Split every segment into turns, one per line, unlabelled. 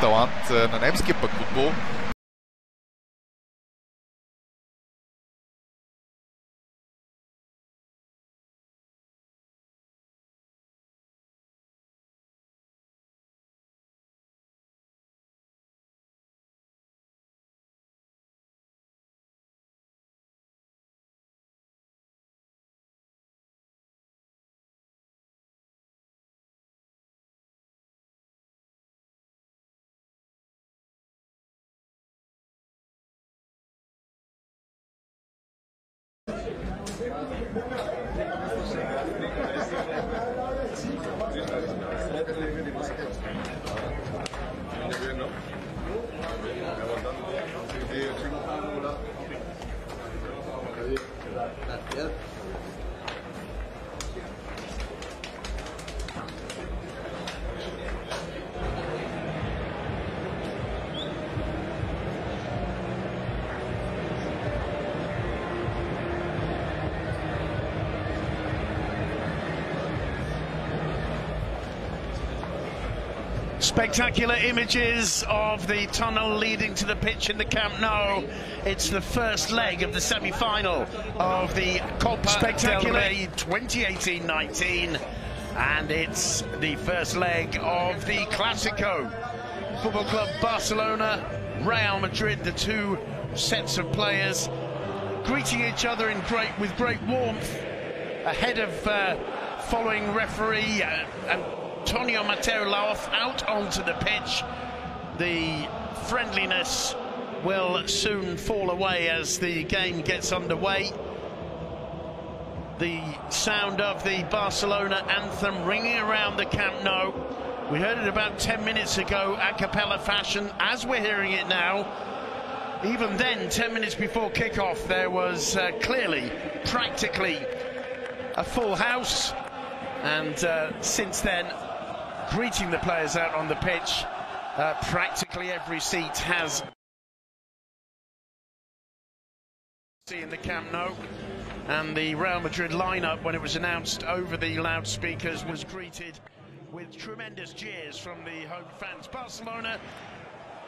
davanti na nemski pa futbol.
Spectacular images of the tunnel leading to the pitch in the Camp Nou. It's the first leg of the semi-final of the Copa del Rey 2018-19, and it's the first leg of the Clasico. Football Club Barcelona, Real Madrid, the two sets of players greeting each other with great warmth ahead of following referee Antonio Mateo Laoz out onto the pitch. The friendliness will soon fall away as the game gets underway. The sound of the Barcelona anthem ringing around the Camp Nou. We heard it about 10 minutes ago, a cappella fashion, as we're hearing it now. Even then, 10 minutes before kickoff, there was clearly, practically, a full house. And since then, greeting the players out on the pitch, practically every seat has in the Camp Nou, and the Real Madrid lineup, when it was announced over the loudspeakers, was greeted with tremendous jeers from the home fans. Barcelona,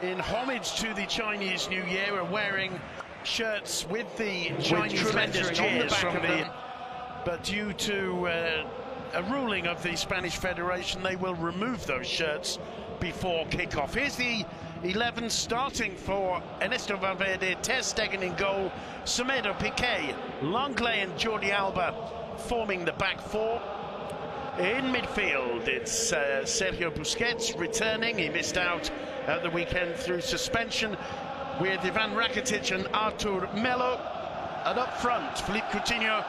in homage to the Chinese New Year, are wearing shirts with the Chinese tremendous jeers from the. But due to a ruling of the Spanish Federation, they will remove those shirts before kickoff. Here's the 11 starting for Ernesto Valverde, Ter Stegen in goal, Semedo, Piqué, Lenglet and Jordi Alba forming the back four. In midfield, it's Sergio Busquets returning. He missed out at the weekend through suspension, with Ivan Rakitic and Artur Melo. And up front, Philippe Coutinho,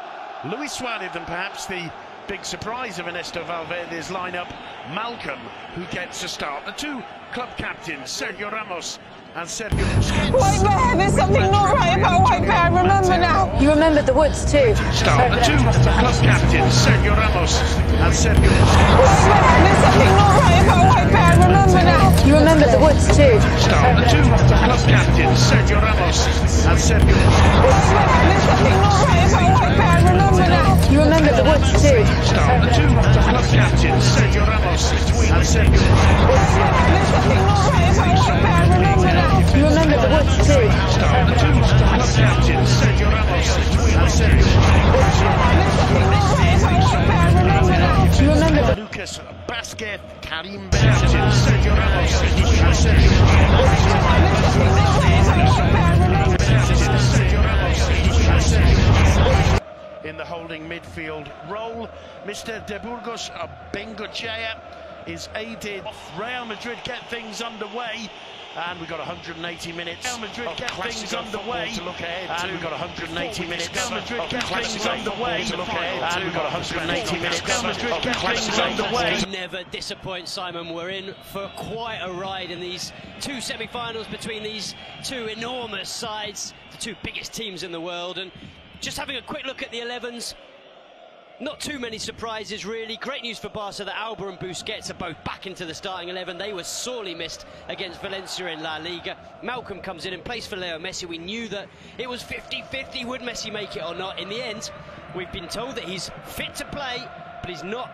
Luis Suarez, and perhaps the big surprise of Ernesto Valverde's lineup, Malcolm, who gets to start. The two club captains, Sergio Ramos and Sergio Busquets.
White Bear, there's something not right about White Bear, remember now. You remembered the woods too.
Start. The two club captains, Sergio Ramos and Sergio Busquets.
White Bear, there's something not right about White Bear, remember now. You remembered the woods too.
Start. The two club captains, Sergio Ramos and Sergio Busquets.
White Bear, there's something not right about White Bear, remember now. You remembered the woods too.
Start. The two club captains, Sergio Ramos and Sergio Busquets.
White Bear, there's something not right about White Bear, remember now. You remember the woods too.
Start. The two club captains, Sergio Ramos and Sergio Busquets.
You remember the
Lucas Basquet, Karim Benzema, Sergio Ramos and Sergio Busquets. In the holding midfield role, Mr. De Burgos Bengochea is aided. Real Madrid get things underway, and we've got 180 minutes. Real Madrid get things underway to look ahead to. And we've got 180 minutes. Real Madrid get things underway to look ahead. And we've got 180 minutes. Real Madrid get things underway.
Never disappoint, Simon. We're in for quite a ride in these two semi-finals between these two enormous sides, the two biggest teams in the world. And just having a quick look at the 11s. Not too many surprises, really. Great news for Barca that Alba and Busquets are both back into the starting 11. They were sorely missed against Valencia in La Liga. Malcolm comes in and plays for Leo Messi. We knew that it was 50-50. Would Messi make it or not? In the end, we've been told that he's fit to play, but he's not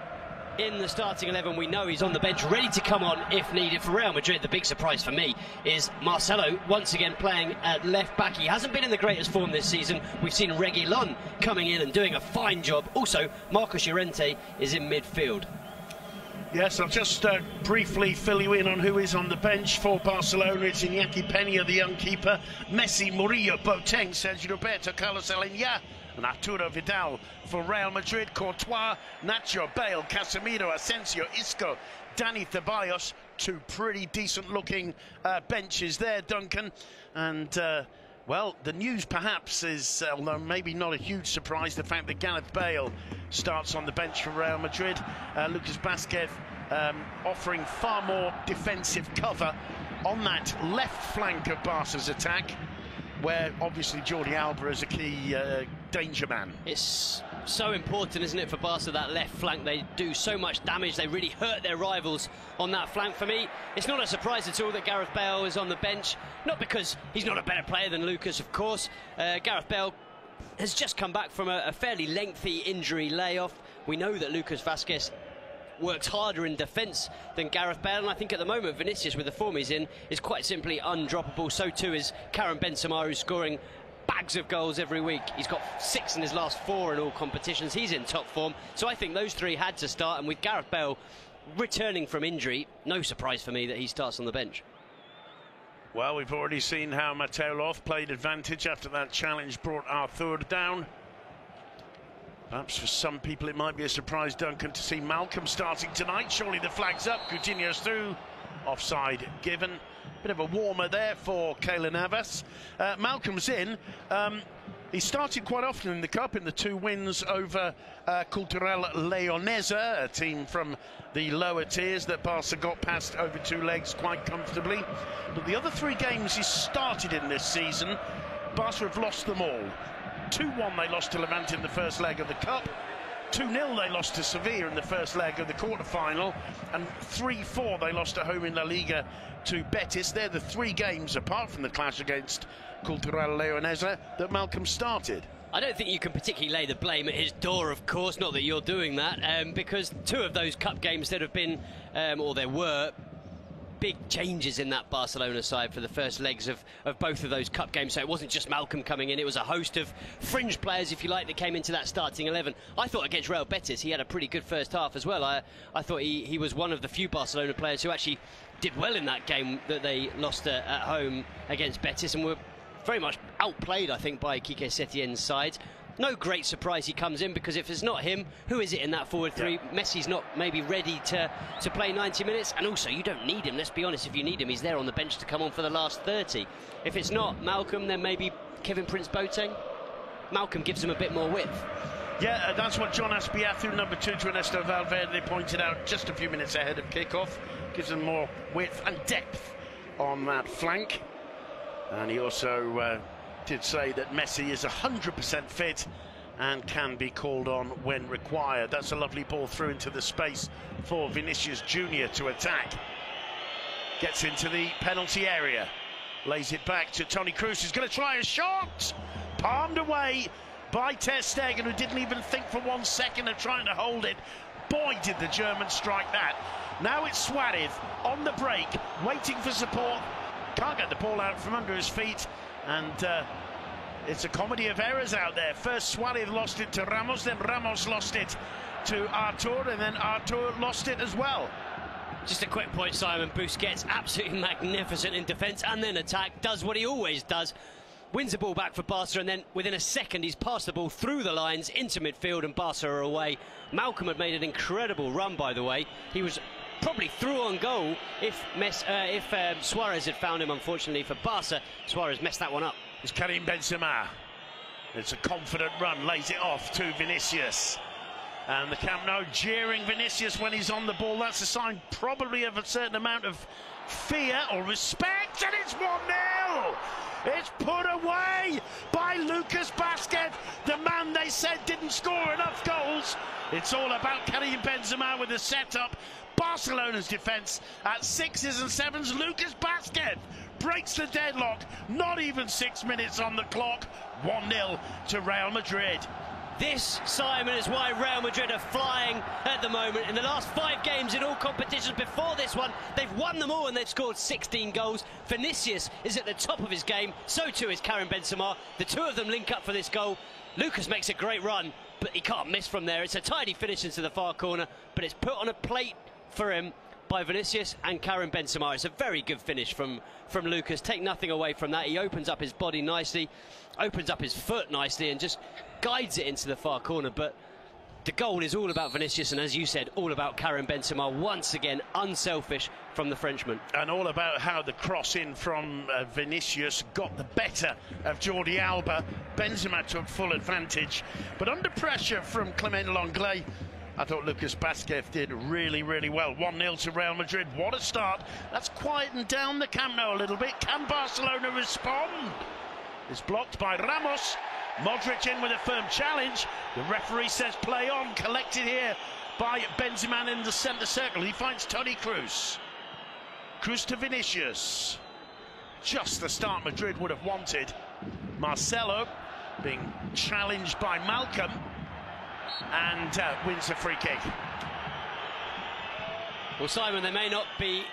in the starting 11. We know he's on the bench, ready to come on if needed. For Real Madrid, the big surprise for me is Marcelo once again playing at left back. He hasn't been in the greatest form this season. We've seen Reguilón coming in and doing a fine job. Also, Marcos Llorente is in midfield.
Yes, I'll just briefly fill you in on who is on the bench for Barcelona. It's Iñaki Peña, the young keeper, Messi, Murillo, Boateng, Sergio Roberto, Carlos Aleñá, and Arturo Vidal. For Real Madrid, Courtois, Nacho, Bale, Casemiro, Asensio, Isco, Dani Ceballos. Two pretty decent-looking benches there, Duncan. And well, the news perhaps is, although maybe not a huge surprise, the fact that Gareth Bale starts on the bench for Real Madrid. Lucas Vázquez offering far more defensive cover on that left flank of Barca's attack, where obviously Jordi Alba is a key danger man. It's
so important, isn't it, for Barca, that left flank? They do so much damage, they really hurt their rivals on that flank. For me, it's not a surprise at all that Gareth Bale is on the bench, not because he's not a better player than Lucas, of course. Gareth Bale has just come back from a fairly lengthy injury layoff. We know that Lucas Vázquez works harder in defence than Gareth Bale, and I think at the moment Vinicius, with the form he's in, is quite simply undroppable. So too is Karim Benzema, who's scoring bags of goals every week. He's got 6 in his last 4 in all competitions. He's in top form, so I think those three had to start, and with Gareth Bale returning from injury, no surprise for me that he starts on the bench.
Well, we've already seen how Mateo Loth played advantage after that challenge brought Arthur down. Perhaps for some people it might be a surprise, Duncan, to see Malcolm starting tonight. Surely the flag's up, Coutinho's through, offside given. Bit of a warmer there for Keylor Navas. Malcolm's in. He started quite often in the Cup in the 2 wins over Cultural Leonesa, a team from the lower tiers that Barca got past over 2 legs quite comfortably. But the other 3 games he started in this season, Barca have lost them all. 2-1 they lost to Levante in the first leg of the Cup. 2-0 they lost to Sevilla in the first leg of the quarter-final, and 3-4 they lost at home in La Liga to Betis. They're the 3 games, apart from the clash against Cultural Leonesa, that Malcolm started.
I don't think you can particularly lay the blame at his door, of course, not that you're doing that, because 2 of those cup games there have been, or there were, big changes in that Barcelona side for the first legs of both of those cup games. So it wasn't just Malcolm coming in, it was a host of fringe players, if you like, that came into that starting 11. I thought against Real Betis he had a pretty good first half as well. I thought he was one of the few Barcelona players who actually did well in that game that they lost at home against Betis, and were very much outplayed, I think, by Quique Setien's side. No great surprise he comes in, because if it's not him, who is it in that forward 3? Yeah. Messi's not maybe ready to play 90 minutes, and also you don't need him. Let's be honest, if you need him, he's there on the bench to come on for the last 30. If it's not Malcolm, then maybe Kevin Prince Boateng. Malcolm gives him a bit more width.
Yeah, that's what John Aspiatu, number 2 to Ernesto Valverde, pointed out just a few minutes ahead of kickoff. Gives him more width and depth on that flank. And he also did say that Messi is 100% fit and can be called on when required. That's a lovely ball through into the space for Vinicius Junior to attack. Gets into the penalty area, lays it back to Toni Kroos, who's going to try a shot, palmed away by Ter Stegen, who didn't even think for 1 second of trying to hold it. Boy, did the Germans strike that. Now it's Suarez on the break, waiting for support, can't get the ball out from under his feet, and it's a comedy of errors out there. First Suarez lost it to Ramos, then Ramos lost it to Artur, and then Artur lost it as well.
Just a quick point, Simon. Busquets, absolutely magnificent in defence and then attack, does what he always does. Wins the ball back for Barca, and then within a second he's passed the ball through the lines into midfield, and Barca are away. Malcolm had made an incredible run, by the way. He was probably through on goal if Suarez had found him. Unfortunately for Barca, Suarez messed that one up.
It's Karim Benzema. It's a confident run, lays it off to Vinicius. And the Camp Nou jeering Vinicius when he's on the ball. That's a sign probably of a certain amount of fear or respect, and it's 1-0! It's put away by Lucas Vázquez, the man they said didn't score enough goals. It's all about Karim Benzema with the setup. Barcelona's defence at 6s and 7s. Lucas Vázquez breaks the deadlock. Not even 6 minutes on the clock. 1-0 to Real Madrid.
This, Simon, is why Real Madrid are flying at the moment. In the last 5 games in all competitions before this one, they've won them all and they've scored 16 goals. Vinicius is at the top of his game, so too is Karim Benzema. The two of them link up for this goal. Lucas makes a great run, but he can't miss from there. It's a tidy finish into the far corner, but it's put on a plate for him by Vinicius and Karim Benzema. It's a very good finish from Lucas. Take nothing away from that. He opens up his body nicely, opens up his foot nicely, and just guides it into the far corner. But the goal is all about Vinicius, and as you said, all about Karim Benzema. Once again, unselfish from the Frenchman.
And all about how the cross in from Vinicius got the better of Jordi Alba. Benzema took full advantage, but under pressure from Clement Lenglet, I thought Lucas Vázquez did really, really well. 1-0 to Real Madrid. What a start. That's quietened down the Camp Nou a little bit. Can Barcelona respond? It's blocked by Ramos. Modric in with a firm challenge. The referee says play on. Collected here by Benzema in the centre circle. He finds Toni Kroos. Kroos to Vinicius. Just the start Madrid would have wanted. Marcelo being challenged by Malcolm and wins a free kick.
Well, Simon, there may not be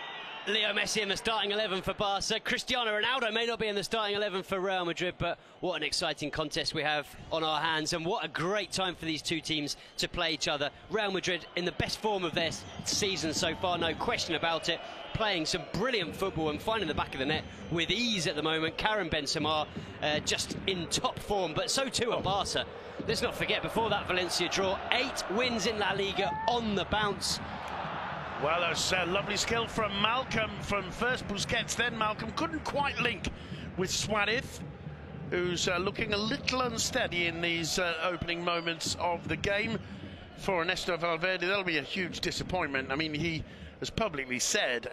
Leo Messi in the starting 11 for Barca. Cristiano Ronaldo may not be in the starting 11 for Real Madrid, but what an exciting contest we have on our hands, and what a great time for these two teams to play each other. Real Madrid in the best form of their season so far, no question about it, playing some brilliant football and finding the back of the net with ease at the moment. Karim Benzema just in top form, but so too at Barca. Let's not forget, before that Valencia draw, 8 wins in La Liga on the bounce.
Well, that's lovely skill from Malcolm. From first Busquets, then Malcolm. Couldn't quite link with Suarez, who's looking a little unsteady in these opening moments of the game. For Ernesto Valverde, that'll be a huge disappointment. I mean, he has publicly said,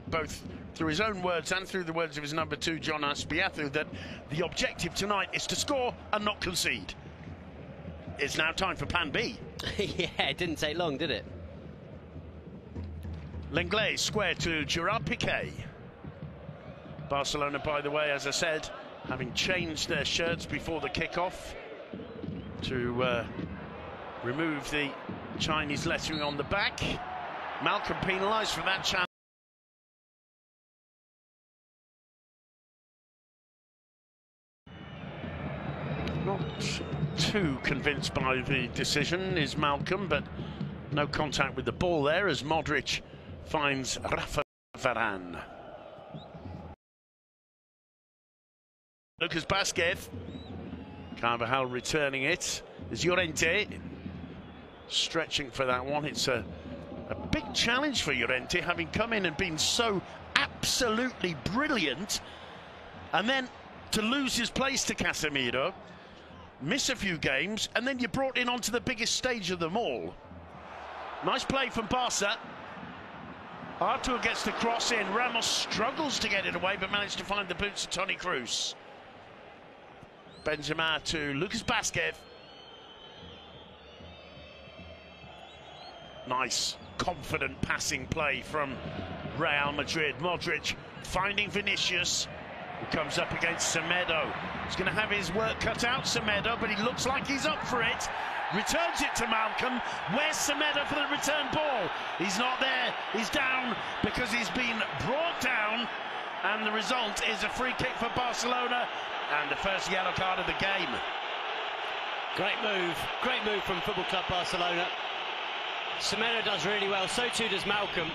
both through his own words and through the words of his number 2, John Aspiatu, that the objective tonight is to score and not concede. It's now time for plan B.
Yeah, it didn't take long, did it?
Lenglet square to Gerard Piqué. Barcelona, by the way, as I said, having changed their shirts before the kickoff to remove the Chinese lettering on the back. Malcolm penalised for that chance. Not too convinced by the decision is Malcolm, but no contact with the ball there as Modric finds Rafa Varane. Lucas Vázquez. Carvajal returning it. Is Llorente stretching for that one. It's a big challenge for Llorente, having come in and been so absolutely brilliant, and then to lose his place to Casemiro, miss a few games, and then you're brought in onto the biggest stage of them all. Nice play from Barca. Artur gets the cross in. Ramos struggles to get it away, but managed to find the boots of Toni Kroos. Benzema to Lucas Vázquez. Nice, confident passing play from Real Madrid. Modric finding Vinicius, who comes up against Semedo. He's going to have his work cut out, Semedo, but he looks like he's up for it. Returns it to Malcolm. Where's Semedo for the return ball? He's not there. He's down because he's been brought down. And the result is a free kick for Barcelona and the first yellow card of the game.
Great move from Football Club Barcelona. Semedo does really well, so too does Malcolm.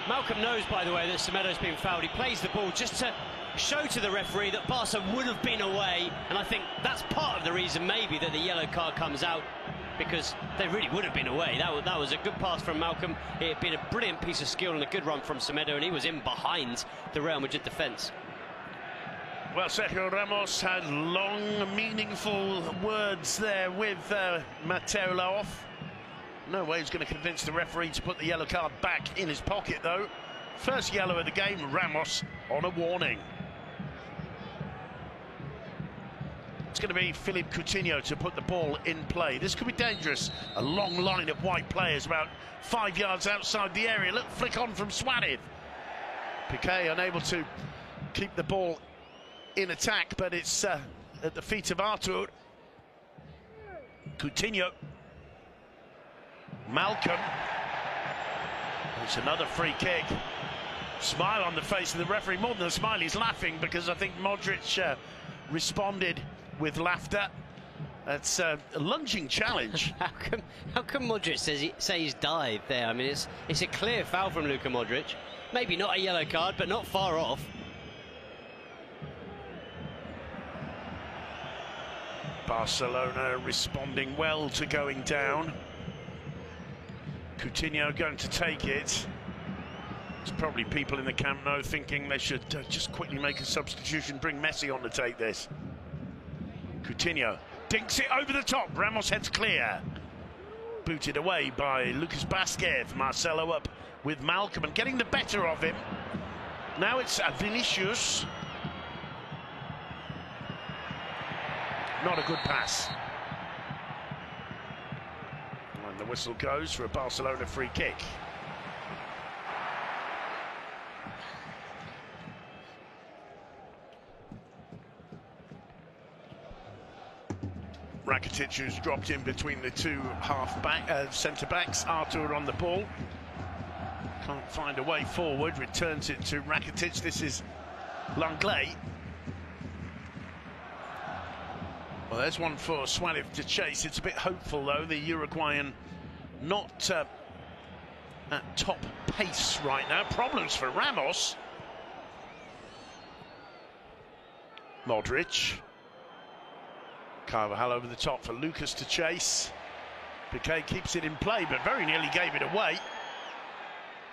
Malcolm knows, by the way, that Semedo's been fouled. He plays the ball just to show to the referee that Barca would have been away, and I think that's part of the reason maybe that the yellow card comes out, because they really would have been away. That was a good pass from Malcolm. It had been a brilliant piece of skill and a good run from Semedo, and he was in behind the Real Madrid defence.
Well, Sergio Ramos had long, meaningful words there with Mateo Laoz. No way he's going to convince the referee to put the yellow card back in his pocket, though. First yellow of the game, Ramos on a warning. It's going to be Philippe Coutinho to put the ball in play. This could be dangerous. A long line of white players about 5 yards outside the area. Look, flick on from Suarez. Piqué unable to keep the ball in attack, but it's at the feet of Artur. Coutinho. Malcolm. It's another free kick. Smile on the face of the referee. More than a smile, he's laughing because I think Modric responded with laughter. That's a lunging challenge.
How come Modric say he's dived there? I mean, it's a clear foul from Luka Modric. Maybe not a yellow card, but not far off.
Barcelona responding well to going down. Coutinho going to take it. There's probably people in the Camp Nou thinking they should just quickly make a substitution, bring Messi on to take this. Coutinho dinks it over the top. Ramos heads clear. Booted away by Lucas Vasquez. Marcelo up with Malcolm and getting the better of him. Now it's Vinicius. Not a good pass. And the whistle goes for a Barcelona free kick. Rakitic, who's dropped in between the two centre-backs. Artur on the ball. Can't find a way forward. Returns it to Rakitic. This is Langlais. Well, there's one for Suarez to chase. It's a bit hopeful, though. The Uruguayan not at top pace right now. Problems for Ramos. Modric. Carvajal over the top for Lucas to chase. Piqué keeps it in play, but very nearly gave it away.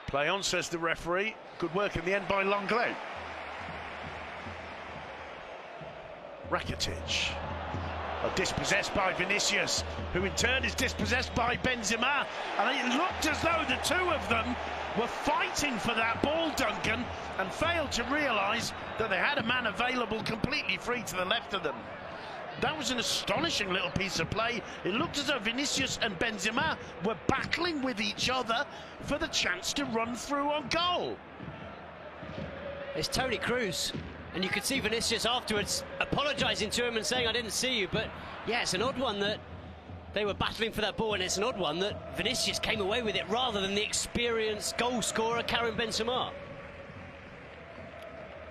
Play on, says the referee. Good work in the end by Langlais. Rakitic. Dispossessed by Vinicius, who in turn is dispossessed by Benzema. And it looked as though the two of them were fighting for that ball, Duncan, and failed to realise that they had a man available completely free to the left of them. That was an astonishing little piece of play. It looked as though Vinicius and Benzema were battling with each other for the chance to run through on goal.
It's Toni Kroos, and you could see Vinicius afterwards apologising to him and saying, I didn't see you. But yeah, it's an odd one that they were battling for that ball, and it's an odd one that Vinicius came away with it rather than the experienced goal scorer Karim Benzema.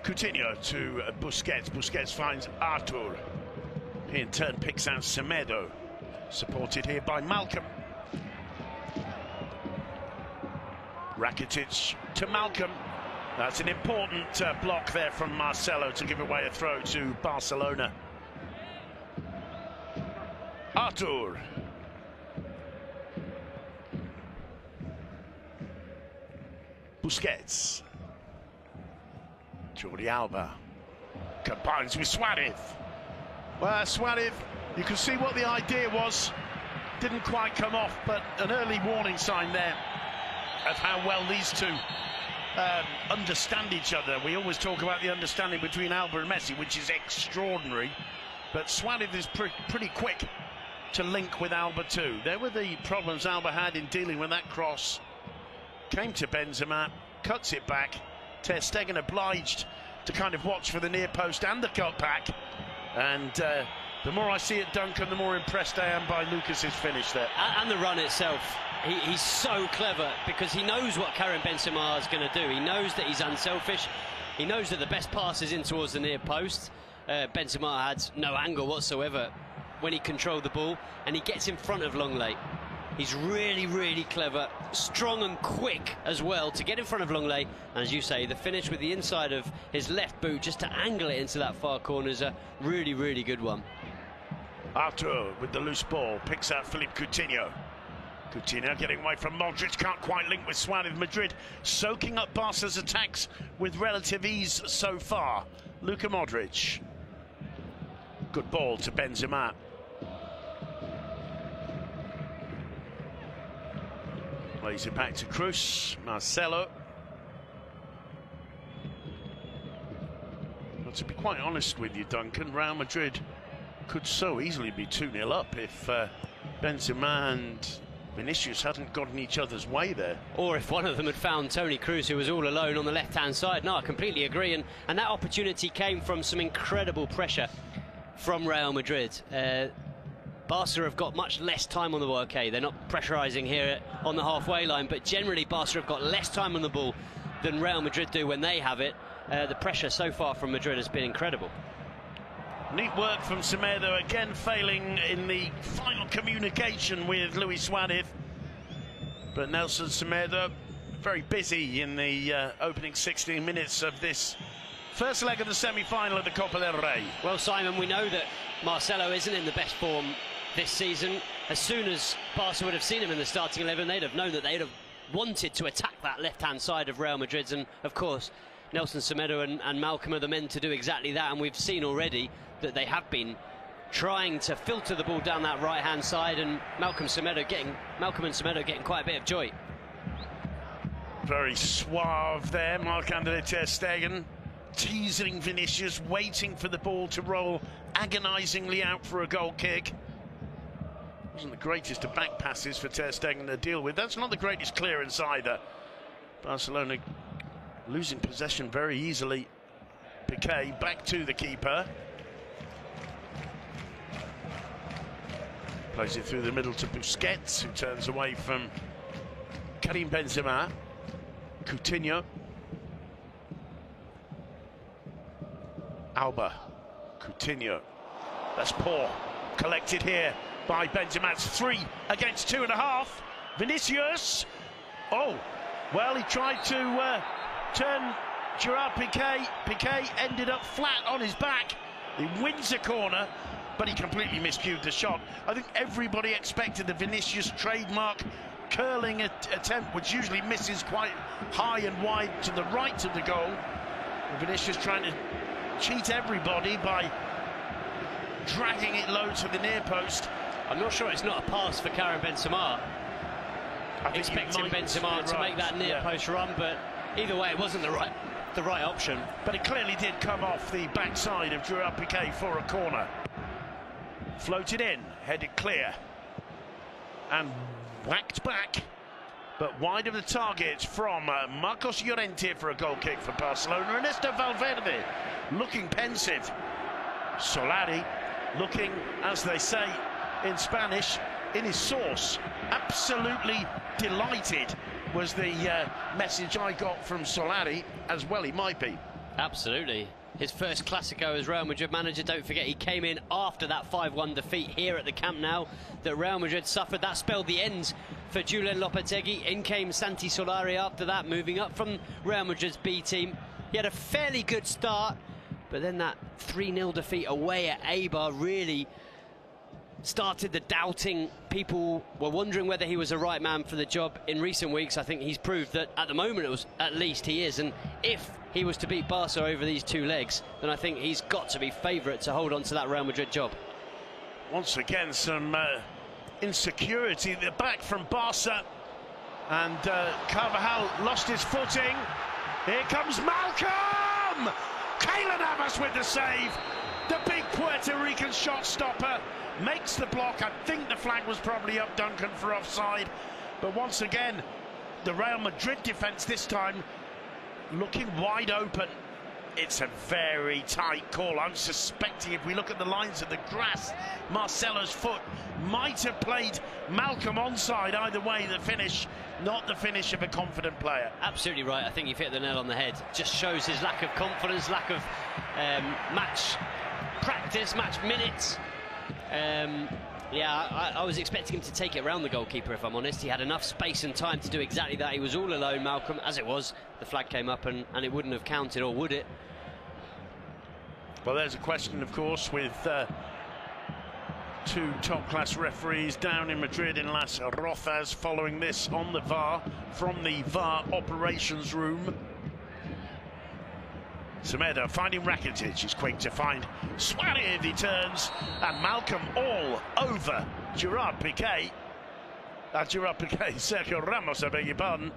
Coutinho to Busquets. Busquets finds Artur. He in turn picks out Semedo, supported here by Malcolm. Rakitic to Malcolm. That's an important block there from Marcelo to give away a throw to Barcelona. Artur. Busquets. Jordi Alba combines with Suarez. Well, Suarez, you can see what the idea was. Didn't quite come off, but an early warning sign there of how well these two understand each other. We always talk about the understanding between Alba and Messi, which is extraordinary. But Suarez is pretty quick to link with Alba too. There were the problems Alba had in dealing with that cross. Came to Benzema, cuts it back. Ter Stegen obliged to kind of watch for the near post and the cut back. And the more I see it, Duncan, the more impressed I am by Lucas's finish there.
And the run itself. He's so clever because he knows what Karim Benzema is going to do. He knows that he's unselfish. He knows that the best pass is in towards the near post. Benzema had no angle whatsoever when he controlled the ball, and he gets in front of Langlais. He's really, really clever, strong and quick as well to get in front of Langlais. And as you say, the finish with the inside of his left boot just to angle it into that far corner is a really, really good one.
Artur with the loose ball, picks out Philippe Coutinho. Coutinho getting away from Modric, can't quite link with Suarez. Madrid soaking up Barca's attacks with relative ease so far. Luka Modric. Good ball to Benzema. Plays it back to Kroos. Marcelo. Well, to be quite honest with you, Duncan, Real Madrid could so easily be 2-0 up if Benzema and Vinicius hadn't gotten each other's way there.
Or if one of them had found Toni Kroos, who was all alone on the left-hand side. No, I completely agree. And that opportunity came from some incredible pressure from Real Madrid. Barca have got much less time on the ball. Okay, they're not pressurising here on the halfway line, but generally Barca have got less time on the ball than Real Madrid do when they have it. The pressure so far from Madrid has been incredible.
Neat work from Semedo, again failing in the final communication with Luis Suarez. But Nelson Semedo very busy in the opening 16 minutes of this first leg of the semi-final of the Copa del Rey.
Well, Simon, we know that Marcelo isn't in the best form this season. As soon as Barca would have seen him in the starting 11, they'd have known that they'd have wanted to attack that left-hand side of Real Madrid's, and of course Nelson Semedo and Malcom are the men to do exactly that, and we've seen already that they have been trying to filter the ball down that right-hand side, and Malcom and Semedo getting quite a bit of joy.
Very suave there, Marc-Andre ter Stegen, teasing Vinicius, waiting for the ball to roll agonisingly out for a goal kick. Wasn't the greatest of back passes for ter Stegen to deal with. That's not the greatest clearance either. Barcelona losing possession very easily. Piqué back to the keeper. Plays it through the middle to Busquets, who turns away from Karim Benzema. Coutinho. Alba. Coutinho. That's poor. Collected here by Benzema. It's 3 against 2.5. Vinicius. Oh, well, he tried to turn Gerard Piqué. Piqué ended up flat on his back. He wins a corner, but he completely miscued the shot. I think everybody expected the Vinicius trademark curling attempt, which usually misses quite high and wide to the right of the goal. And Vinicius trying to cheat everybody by dragging it low to the near post.
I'm not sure it's not a pass for Karim Benzema. Expecting Benzema to make that near post run, but either way, it wasn't the right option.
But it clearly did come off the backside of Gerard Piqué for a corner. Floated in, headed clear, and whacked back, but wide of the target from Marcos Llorente for a goal kick for Barcelona. Ernesto Valverde looking pensive. Solari looking, as they say in Spanish, in his sauce. Absolutely delighted was the message I got from Solari, as well he might be.
Absolutely. His first Clasico as Real Madrid manager. Don't forget, he came in after that 5-1 defeat here at the Camp Nou that Real Madrid suffered. That spelled the end for Julen Lopetegui. In came Santi Solari after that, moving up from Real Madrid's B team. He had a fairly good start, but then that 3-0 defeat away at Eibar really started the doubting. People were wondering whether he was the right man for the job. In recent weeks, I think he's proved that at the moment, at least he is. And if he was to beat Barca over these 2 legs, then I think he's got to be favourite to hold on to that Real Madrid job.
Once again, some insecurity at the back from Barca, and Carvajal lost his footing. Here comes Malcom! Keylor Navas with the save. The big Puerto Rican shot stopper makes the block. I think the flag was probably up, Duncan, for offside. But once again, the Real Madrid defence this time looking wide open. It's a very tight call. I'm suspecting, if we look at the lines of the grass, Marcelo's foot might have played Malcom onside. Either way, the finish, not the finish of a confident player.
Absolutely right. I think you've hit the nail on the head. Just shows his lack of confidence, lack of match practice, match minutes. Yeah, I was expecting him to take it around the goalkeeper, if I'm honest. He had enough space and time to do exactly that. He was all alone, Malcom. As it was, the flag came up and it wouldn't have counted, or would it?
Well, there's a question, of course, with 2 top-class referees down in Madrid in Las Rozas following this on the VAR, from the VAR operations room. Semedo finding Rakitic. He's quick to find Suarez. He turns, and Malcom all over Gerard Piqué. Sergio Ramos, I beg your pardon.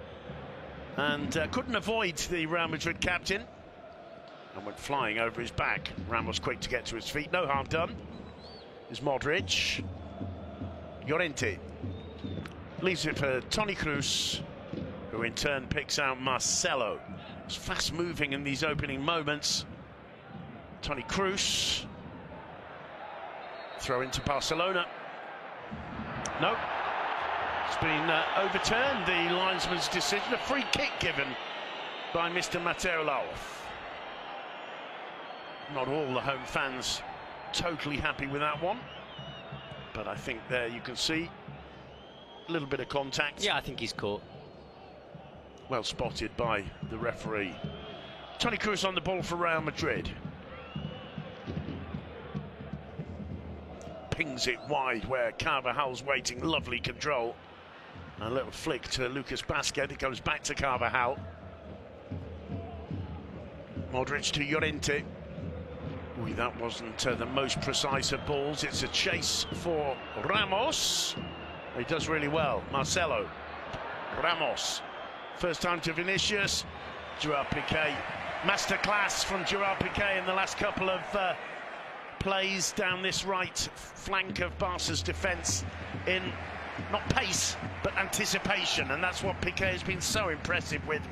And couldn't avoid the Real Madrid captain, and went flying over his back. Ramos quick to get to his feet. No harm done. Is Modric. Llorente leaves it for Toni Kroos, who in turn picks out Marcelo. It's fast moving in these opening moments. Toni Kroos. Throw into Barcelona. No. It's been overturned, the linesman's decision. A free kick given by Mr. Mateolov. Not all the home fans totally happy with that one. But I think there you can see a little bit of contact.
Yeah, I think he's caught.
Well spotted by the referee. Toni Kroos on the ball for Real Madrid. Pings it wide where Carvajal's waiting. Lovely control. A little flick to Lucas Basquet. It goes back to Carvajal. Modric to Llorente. Ooh, that wasn't the most precise of balls. It's a chase for Ramos. He does really well. Marcelo. Ramos. First time to Vinicius. Gerard Piqué. Masterclass from Gerard Piqué in the last couple of plays down this right flank of Barca's defence in not pace but anticipation, and that's what Piqué has been so impressive with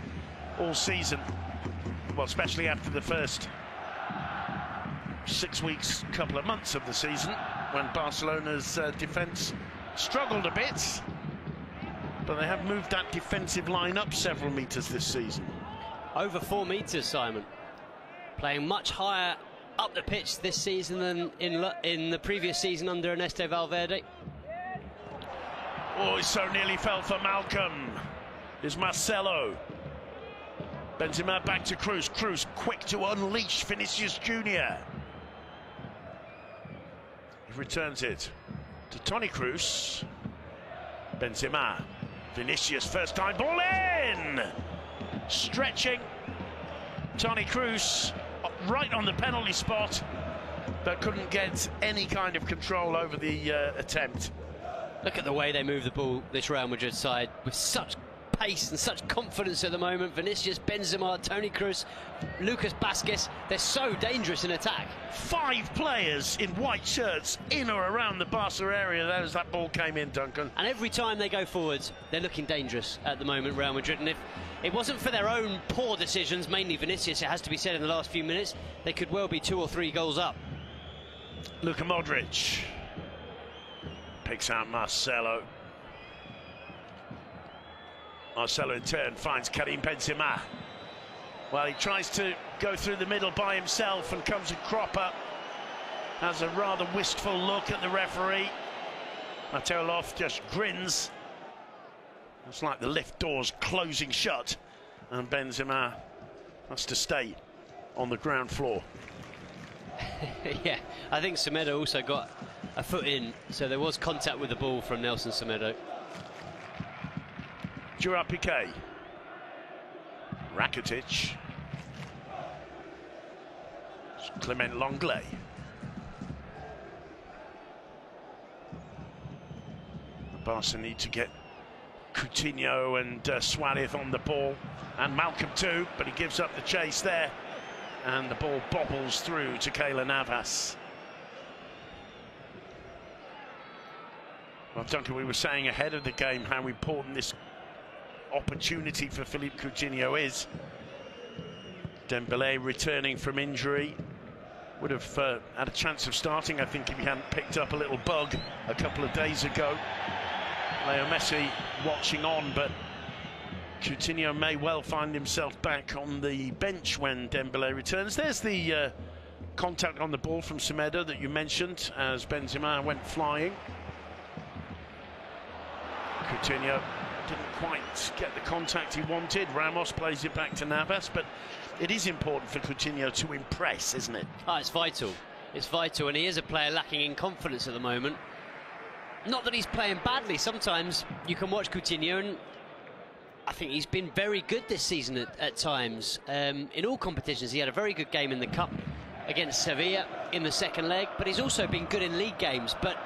all season. Well, especially after the first 6 weeks, couple of months of the season, when Barcelona's defence struggled a bit, but they have moved that defensive line up several metres this season.
Over 4 metres, Simon. Playing much higher up the pitch this season than in the previous season under Ernesto Valverde.
Oh, it so nearly fell for Malcolm. Here's Marcelo. Benzema back to Kroos. Kroos quick to unleash Vinicius Jr. He returns it to Toni Kroos. Benzema. Vinicius, first time ball in. Stretching. Toni Kroos right on the penalty spot, but couldn't get any kind of control over the attempt.
Look at the way they move the ball, this Real Madrid side, with such pace and such confidence at the moment. Vinicius, Benzema, Toni Kroos, Lucas Basquet, they're so dangerous in attack. 5 players in white shirts in or around the Barca area as that ball came in, Duncan. And every time they go forwards, they're looking dangerous at the moment, Real Madrid. And if it wasn't for their own poor decisions, mainly Vinicius, it has to be said, in the last few minutes, they could well be 2 or 3 goals up.
Luka Modric picks out Marcelo. Marcelo in turn finds Karim Benzema. Well, he tries to go through the middle by himself and comes a cropper. Has a rather wistful look at the referee. Mateolov just grins. It's like the lift doors closing shut, and Benzema has to stay on the ground floor.
Yeah, I think Semedo also got a foot in, so there was contact with the ball from Nelson Semedo.
Gerard Piqué. Rakitic. Clement Lenglet. Barca need to get Coutinho and Suarez on the ball, and Malcolm too, but he gives up the chase there, and the ball bobbles through to Keylor Navas. Well, Duncan, we were saying ahead of the game how important this opportunity for Philippe Coutinho is. Dembélé returning from injury would have had a chance of starting, I think, if he hadn't picked up a little bug a couple of days ago. Leo Messi watching on, but Coutinho may well find himself back on the bench when Dembélé returns. There's the contact on the ball from Semedo that you mentioned as Benzema went flying. Coutinho didn't quite get the contact he wanted. Ramos plays it back to Navas, but it is important for Coutinho to impress, isn't it?
Oh, it's vital. It's vital, and he is a player lacking in confidence at the moment. Not that he's playing badly. Sometimes you can watch Coutinho, and I think he's been very good this season at times. In all competitions, he had a very good game in the Cup against Sevilla in the second leg, but he's also been good in league games, but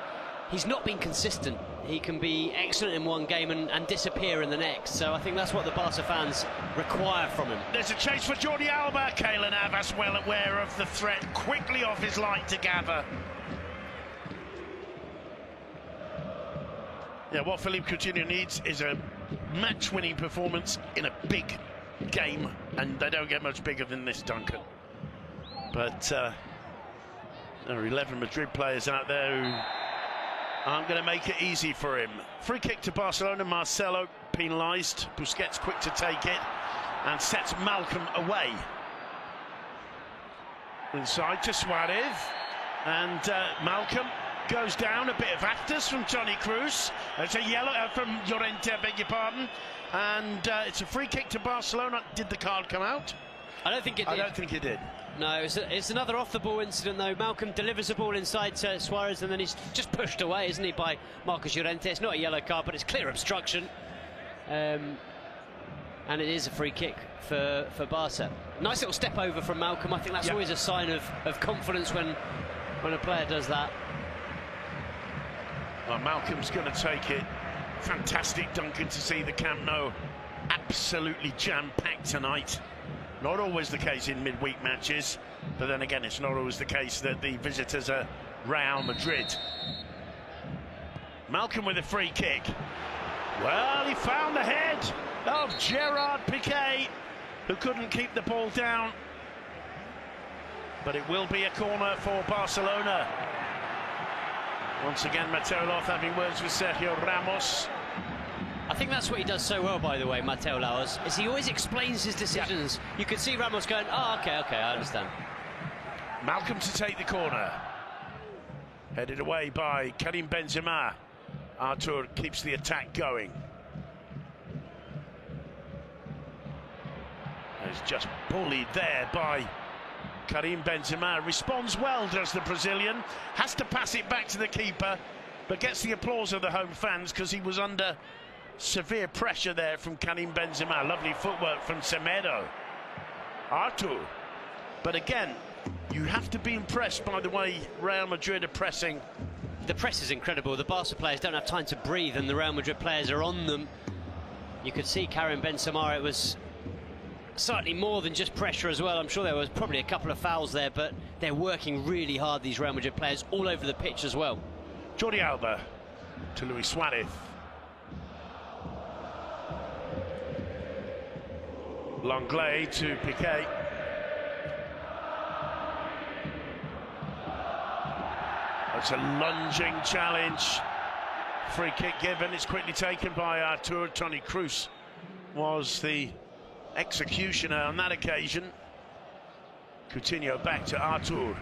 he's not been consistent. He can be excellent in one game and disappear in the next. So I think that's what the Barca fans require from him.
There's a chase for Jordi Alba. Keylor Navas well aware of the threat, quickly off his line to gather. Yeah, what Philippe Coutinho needs is a match-winning performance in a big game, and they don't get much bigger than this, Duncan. But there are 11 Madrid players out there who I'm going to make it easy for him. Free kick to Barcelona. Marcelo penalised. Busquets quick to take it and sets Malcolm away. Inside to Suarez, and Malcolm goes down. A bit of actors from Toni Kroos. It's a yellow from Llorente, I beg your pardon. And it's a free kick to Barcelona. Did the card come out?
I don't think it did.
I don't think it did.
No, it's another off-the-ball incident, though. Malcolm delivers the ball inside to Suarez, and then he's just pushed away, isn't he, by Marcos Llorente. It's not a yellow card, but it's clear obstruction. And it is a free kick for Barca. Nice little step over from Malcolm. I think that's always a sign of confidence when a player does that.
Well, Malcolm's going to take it. Fantastic, Duncan, to see the Camp Nou absolutely jam-packed tonight. Not always the case in midweek matches, but then again, it's not always the case that the visitors are Real Madrid. Malcolm with a free kick. Well, he found the head of Gerard Piqué, who couldn't keep the ball down. But it will be a corner for Barcelona. Once again, Mateo Laoz having words with Sergio Ramos.
I think that's what he does so well, by the way, Mateo Laoz, is he always explains his decisions. You could see Ramos going, oh, okay, I understand.
Malcolm to take the corner. Headed away by Karim Benzema. Artur keeps the attack going. He's just bullied there by Karim Benzema. Responds well, does the Brazilian. Has to pass it back to the keeper, but gets the applause of the home fans because he was under severe pressure there from Karim Benzema. Lovely footwork from Semedo. Artur. But again, you have to be impressed by the way Real Madrid are pressing.
The press is incredible. The Barca players don't have time to breathe, and the Real Madrid players are on them. You could see Karim Benzema, it was slightly more than just pressure as well. I'm sure there was probably a couple of fouls there, but they're working really hard, these Real Madrid players, all over the pitch as well.
Jordi Alba to Luis Suarez. Longley to Piqué. That's a lunging challenge. Free kick given. It's quickly taken by Artur. Toni Kroos was the executioner on that occasion. Coutinho back to Artur.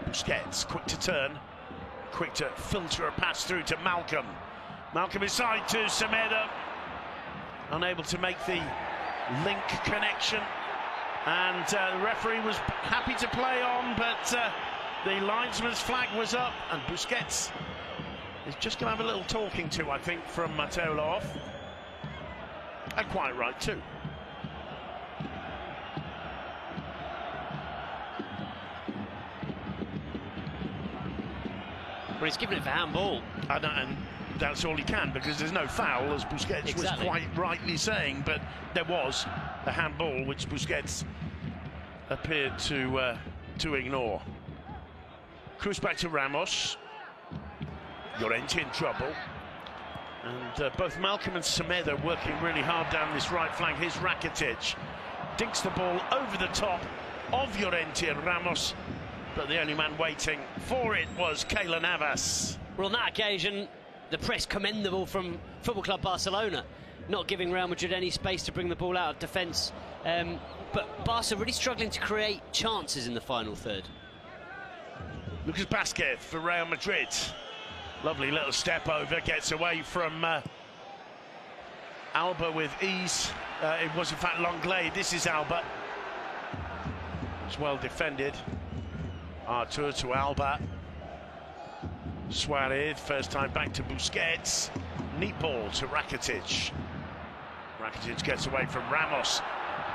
Busquets, quick to turn. Quick to filter a pass through to Malcolm. Malcolm inside to Semedo. Unable to make the link connection, and the referee was happy to play on, but the linesman's flag was up, and Busquets is just going to have a little talking to, I think, from Mateo Laoz, and quite right too.
Well, he's given it for handball.
And that's all he can, because there's no foul, as Busquets was quite rightly saying, but there was a handball which Busquets appeared to ignore. Kroos back to Ramos. Llorente in trouble. And both Malcolm and Semedo working really hard down this right flank. Here's Rakitic. Dinks the ball over the top of Llorente and Ramos, but the only man waiting for it was Keylor Navas.
Well, on that occasion, the press commendable from Football Club Barcelona, not giving Real Madrid any space to bring the ball out of defence. But Barca really struggling to create chances in the final third.
Lucas Vázquez for Real Madrid. Lovely little step over, gets away from Alba with ease. It was in fact Longley. This is Alba. It's well defended. Artur to Alba. Suarez, first time back to Busquets. Neat ball to Rakitic. Rakitic gets away from Ramos.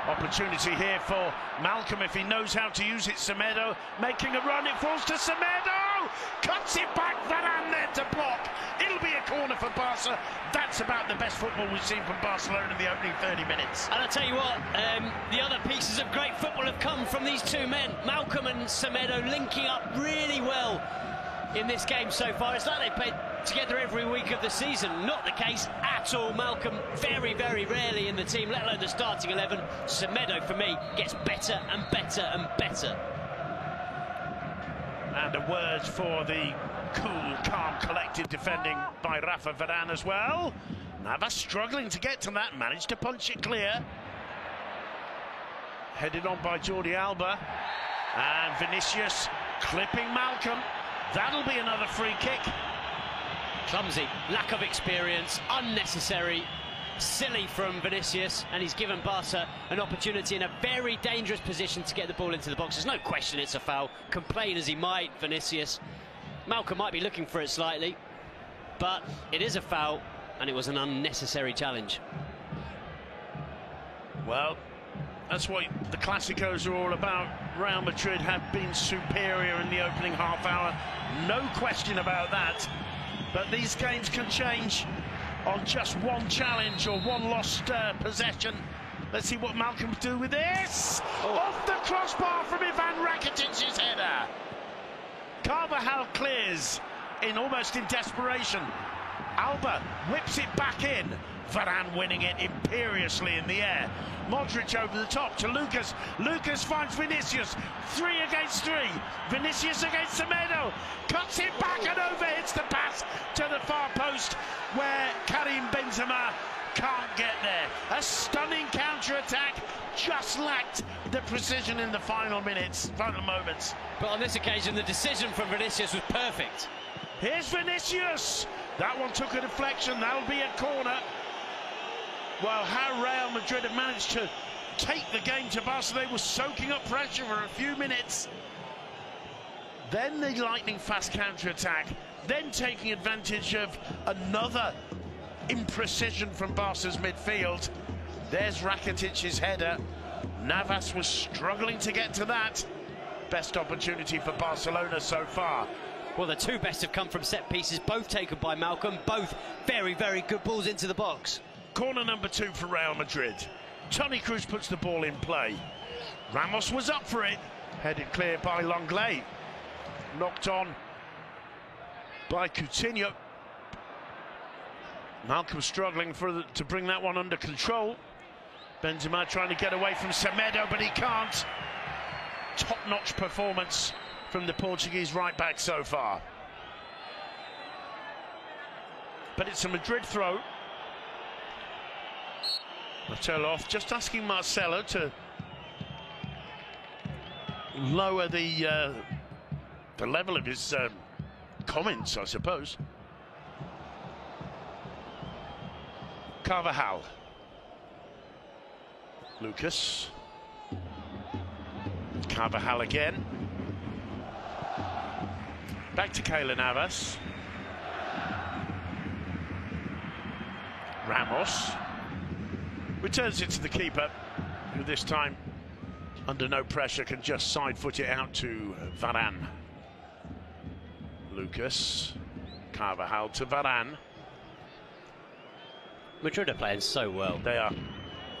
Opportunity here for Malcolm if he knows how to use it. Semedo making a run, it falls to Semedo! Cuts it back, Varane there to block. It'll be a corner for Barca. That's about the best football we've seen from Barcelona in the opening 30 minutes.
And I tell you what, the other pieces of great football have come from these two men. Malcolm and Semedo linking up really well in this game so far. It's like they've played together every week of the season. Not the case at all. Malcolm very, very rarely in the team, let alone the starting 11. Semedo, for me, gets better and better and better.
And a word for the cool, calm, collected defending by Rafa Varane as well. Navas struggling to get to that, managed to punch it clear. Headed on by Jordi Alba. And Vinicius clipping Malcolm. That'll be another free kick.
Clumsy, lack of experience, unnecessary, silly from Vinicius, and he's given Barca an opportunity in a very dangerous position to get the ball into the box. There's no question it's a foul. Complain as he might, Vinicius. Malcolm might be looking for it slightly, but it is a foul, and it was an unnecessary challenge.
Well, that's what the Clásicos are all about. Real Madrid have been superior in the opening half hour. No question about that. But these games can change on just one challenge or one lost possession. Let's see what Malcolm do with this. Oh. Off the crossbar from Ivan Rakitic's header. Carvajal clears in almost in desperation. Alba whips it back in. Varane winning it imperiously in the air. Modric over the top to Lucas. Lucas finds Vinicius. 3 against 3. Vinicius against Semedo. Cuts it back and overhits the pass to the far post where Karim Benzema can't get there. A stunning counter-attack. Just lacked the precision in the final moments.
But on this occasion, the decision from Vinicius was perfect.
Here's Vinicius. That one took a deflection. That'll be a corner. Well, how Real Madrid have managed to take the game to Barcelona. They were soaking up pressure for a few minutes. Then the lightning-fast counter-attack. Then taking advantage of another imprecision from Barca's midfield. There's Rakitic's header. Navas was struggling to get to that. Best opportunity for Barcelona so far.
Well, the two best have come from set pieces, both taken by Malcolm, both very, very good balls into the box.
Corner number 2 for Real Madrid. Toni Kroos puts the ball in play. Ramos was up for it. Headed clear by Lenglet. Knocked on by Coutinho. Malcolm struggling to bring that one under control. Benzema trying to get away from Semedo, but he can't. Top-notch performance from the Portuguese right-back so far. But it's a Madrid throw. Marcelo off, just asking Marcelo to lower the level of his comments, I suppose. Carvajal. Lucas. Carvajal again. Back to Keylor Navas. Ramos. Returns it to the keeper, who this time, under no pressure, can just side-foot it out to Varane. Lucas. Carvajal to Varane.
Madrid are playing so well.
They are.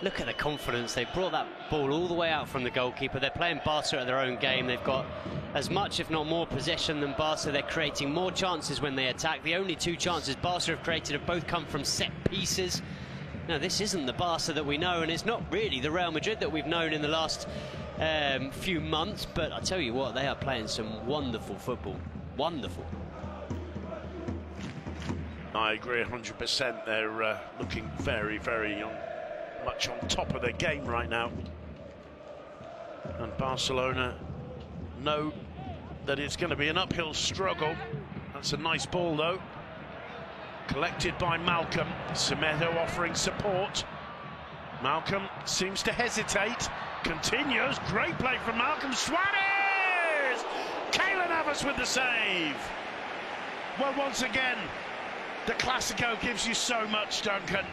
Look at the confidence. They brought that ball all the way out from the goalkeeper. They're playing Barca at their own game. They've got as much, if not more, possession than Barca. They're creating more chances when they attack. The only 2 chances Barca have created have both come from set pieces. Now, this isn't the Barca that we know, and it's not really the Real Madrid that we've known in the last few months. But I tell you what, they are playing some wonderful football. Wonderful.
I agree 100%. They're looking very, very much on top of their game right now. And Barcelona know that it's going to be an uphill struggle. That's a nice ball, though. Collected by Malcolm. Semedo offering support. Malcolm seems to hesitate. Continues. Great play from Malcolm. Suarez! Keylor Navas with the save. Well, once again, the Clasico gives you so much, Duncan.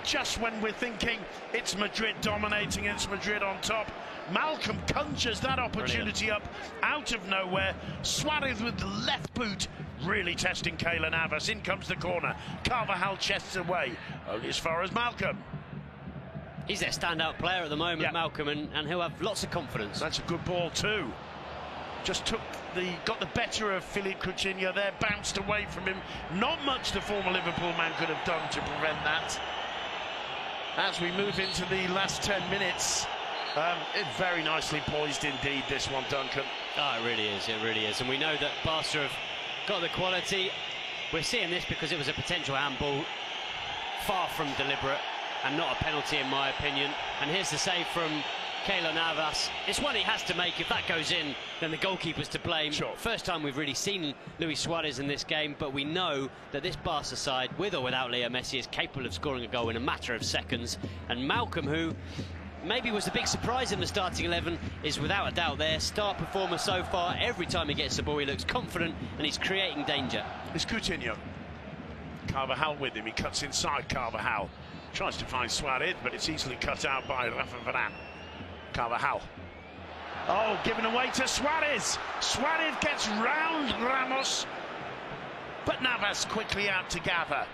Just when we're thinking it's Madrid dominating, it's Madrid on top, Malcolm conjures that opportunity up out of nowhere. Suarez with the left boot, really testing Keylor Navas. In comes the corner. Carvajal chests away, only as far as Malcolm.
He's their standout player at the moment, Malcolm, and he'll have lots of confidence.
That's a good ball too. Just got the better of Philippe Coutinho there, bounced away from him. Not much the former Liverpool man could have done to prevent that. As we move into the last 10 minutes, it's very nicely poised indeed, this one, Duncan.
Oh, it really is, it really is. And we know that Barca have got the quality. We're seeing this because it was a potential handball, far from deliberate, and not a penalty in my opinion. And here's the save from Keylor Navas. It's one he has to make. If that goes in, then the goalkeeper's to blame.
Sure.
First time we've really seen Luis Suarez in this game, but we know that this Barca side, with or without Leo Messi, is capable of scoring a goal in a matter of seconds. And Malcolm, who maybe was the big surprise in the starting 11, is without a doubt their star performer so far. Every time he gets the ball, he looks confident and he's creating danger.
It's Coutinho. Carvajal with him. He cuts inside Carvajal. Tries to find Suarez, but it's easily cut out by Rafa Varane. Carvajal. Oh, given away to Suarez. Suarez gets round Ramos, but Navas quickly out to gather.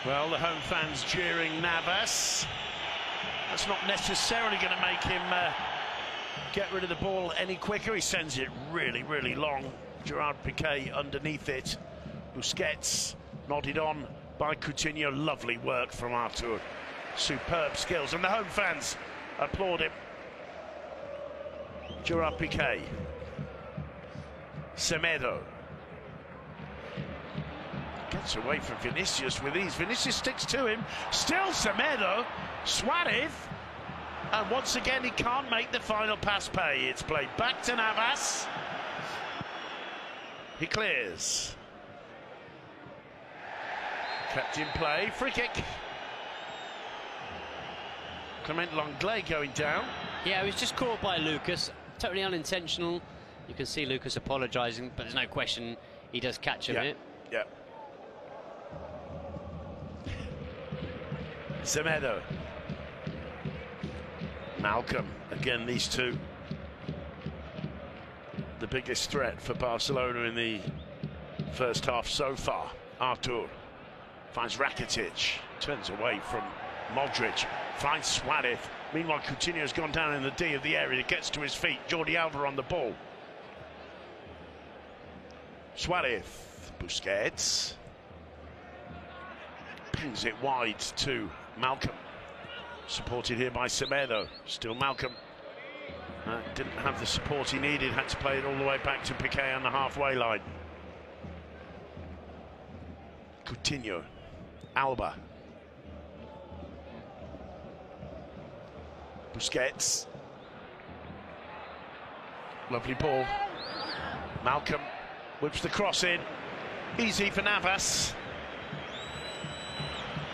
Well, the home fans cheering Navas. That's not necessarily going to make him get rid of the ball any quicker. He sends it really, really long. Gerard Piqué underneath it. Busquets nodded on by Coutinho. Lovely work from Artur. Superb skills, and the home fans applaud him. Gerard Piqué. Semedo. Gets away from Vinicius with ease. Vinicius sticks to him. Still Semedo. Suarez. And once again, he can't make the final pass pay. It's played back to Navas. He clears. Kept in play. Free kick. Clement Lenglet going down.
Yeah, he was just caught by Lucas. Totally unintentional. You can see Lucas apologising, but there's no question he does catch him here.
Yeah. Semedo. Malcolm. Again, these two. The biggest threat for Barcelona in the first half so far. Artur finds Rakitic. Turns away from Modric. Finds Suarez. Meanwhile, Coutinho's gone down in the D of the area. Gets to his feet. Jordi Alba on the ball. Suarez. Busquets. Pings it wide to Malcolm. Supported here by Semedo. Still Malcolm. Didn't have the support he needed. Had to play it all the way back to Piqué on the halfway line. Coutinho. Alba. Busquets. Lovely ball. Malcolm whips the cross in. Easy for Navas.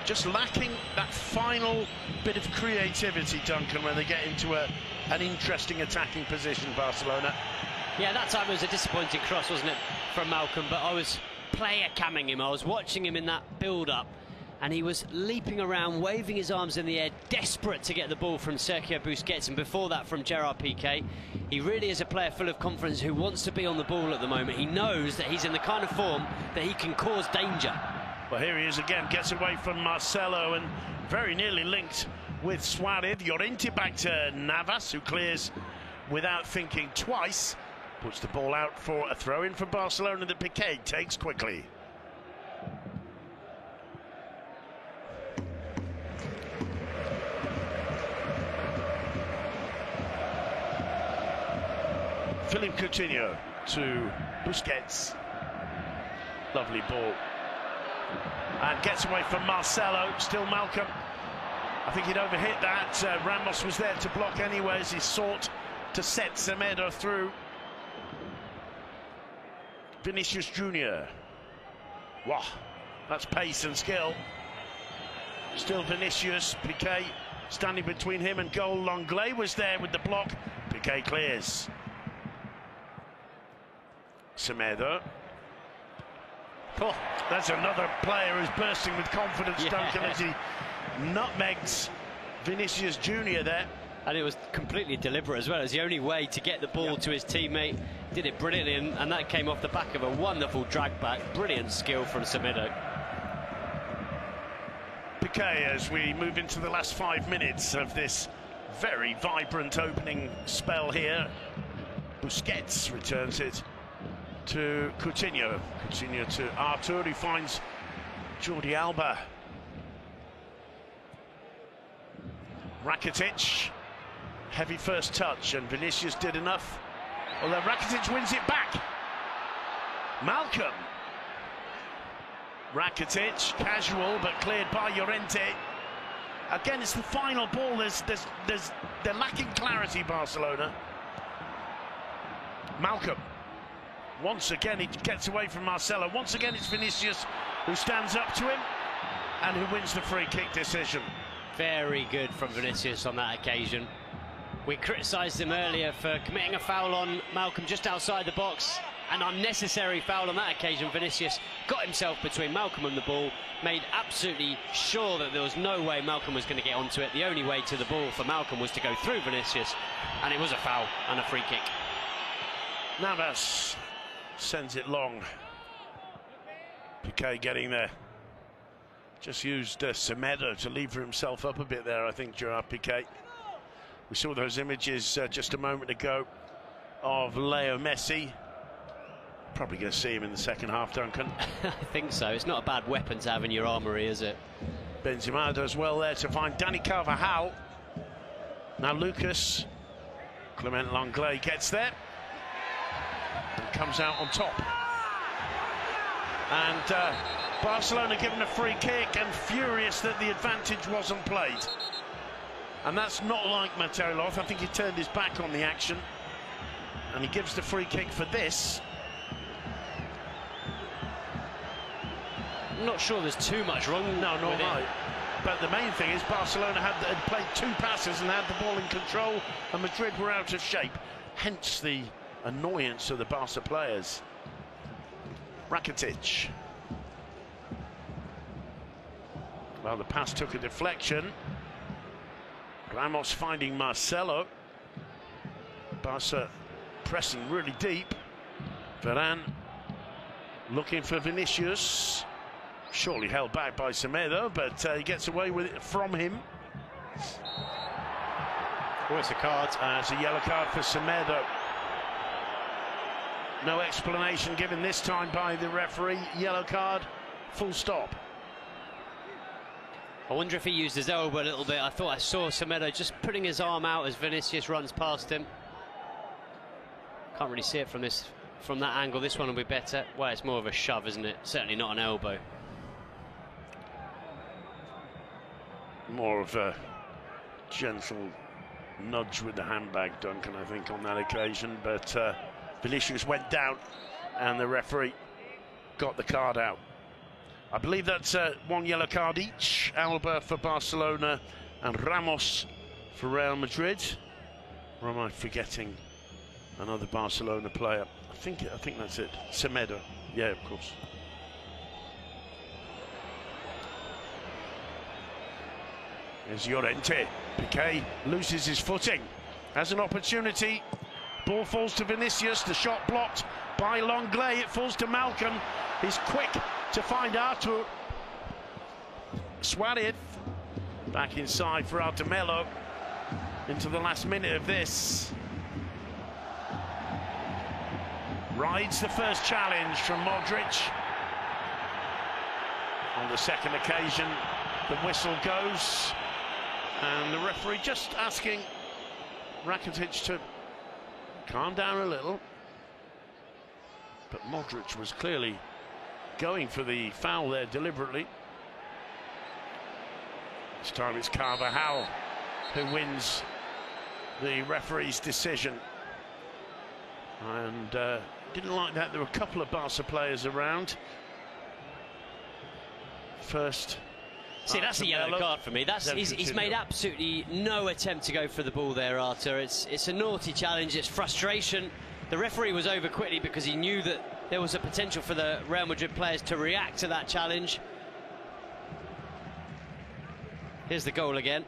Just lacking that final bit of creativity, Duncan, when they get into an interesting attacking position, Barcelona.
Yeah, that time it was a disappointing cross, wasn't it, from Malcolm? But I was player camming him. I was watching him in that build-up, and he was leaping around, waving his arms in the air, desperate to get the ball from Sergio Busquets, and before that from Gerard Piqué. He really is a player full of confidence who wants to be on the ball at the moment. He knows that he's in the kind of form that he can cause danger.
Well, here he is again, gets away from Marcelo and very nearly linked with Suarez. Llorente back to Navas, who clears without thinking twice. Puts the ball out for a throw-in for Barcelona that Piqué takes quickly. Philippe Coutinho to Busquets. Lovely ball. And gets away from Marcelo. Still Malcolm. I think he'd overhit that. Ramos was there to block anyway as he sought to set Semedo through. Vinicius Junior. Wow, that's pace and skill. Still Vinicius. Piqué standing between him and goal. Lenglet was there with the block. Piqué clears. Semedo. Oh, that's another player who's bursting with confidence, Duncan, as he nutmegs Vinicius Junior there.
And it was completely deliberate as well. It was the only way to get the ball to his teammate. Did it brilliantly, and that came off the back of a wonderful drag back. Brilliant skill from Semedo.
Piqué, as we move into the last 5 minutes of this very vibrant opening spell here. Busquets returns it to Coutinho. Coutinho to Artur, who finds Jordi Alba. Rakitic, heavy first touch, and Vinicius did enough. Although Rakitic wins it back. Malcolm. Rakitic, casual but cleared by Llorente. Again, it's the final ball. They're lacking clarity, Barcelona. Malcolm. Once again, he gets away from Marcelo. Once again, it's Vinicius who stands up to him and who wins the free kick decision.
Very good from Vinicius on that occasion. We criticised him earlier for committing a foul on Malcolm just outside the box. An unnecessary foul on that occasion. Vinicius got himself between Malcolm and the ball, made absolutely sure that there was no way Malcolm was going to get onto it. The only way to the ball for Malcolm was to go through Vinicius, and it was a foul and a free kick.
Navas sends it long. Piqué getting there. Just used Semedo to lever himself up a bit there, I think, Gerard Piqué. We saw those images just a moment ago of Leo Messi. Probably going to see him in the second half, Duncan.
I think so. It's not a bad weapon to have in your armoury, is it?
Benzema does well there to find Dani Carvajal. Now Lucas. Clement Lenglet gets there and comes out on top. And Barcelona given a free kick and furious that the advantage wasn't played. And that's not like Materilov. I think he turned his back on the action. And he gives the free kick for this.
I'm not sure there's too much wrong.
No, not right. But the main thing is Barcelona had played two passes and had the ball in control, and Madrid were out of shape. Hence the annoyance of the Barca players. Rakitic. Well, the pass took a deflection. Ramos finding Marcelo. Barca pressing really deep. Varane looking for Vinicius. Surely held back by Semedo, but he gets away with it from him.
Oh, it's a card.
It's a yellow card for Semedo. No explanation given this time by the referee. Yellow card, full stop.
I wonder if he used his elbow a little bit. I thought I saw Semedo just putting his arm out as Vinicius runs past him. Can't really see it from that angle. This one will be better. Well, it's more of a shove, isn't it? Certainly not an elbow.
More of a gentle nudge with the handbag, Duncan, I think, on that occasion. But Vinicius went down and the referee got the card out. I believe that's one yellow card each. Alba for Barcelona and Ramos for Real Madrid. Or am I forgetting another Barcelona player? I think that's it. Semedo. Yeah, of course. There's Llorente. Piqué loses his footing. Has an opportunity. Ball falls to Vinicius. The shot blocked by Lenglet. It falls to Malcolm. He's quick to find Artur. Suarez back inside for Artemelo into the last minute of this. Rides the first challenge from Modric. On the second occasion, the whistle goes. And the referee just asking Rakitic to calm down a little. But Modric was clearly going for the foul there deliberately. This time it's Carvajal who wins the referee's decision. And didn't like that. There were a couple of Barca players around. First...
See, that's a yellow card for me. He's made absolutely no attempt to go for the ball there, Artur. It's a naughty challenge. It's frustration. The referee was over quickly because he knew that there was a potential for the Real Madrid players to react to that challenge. Here's the goal again.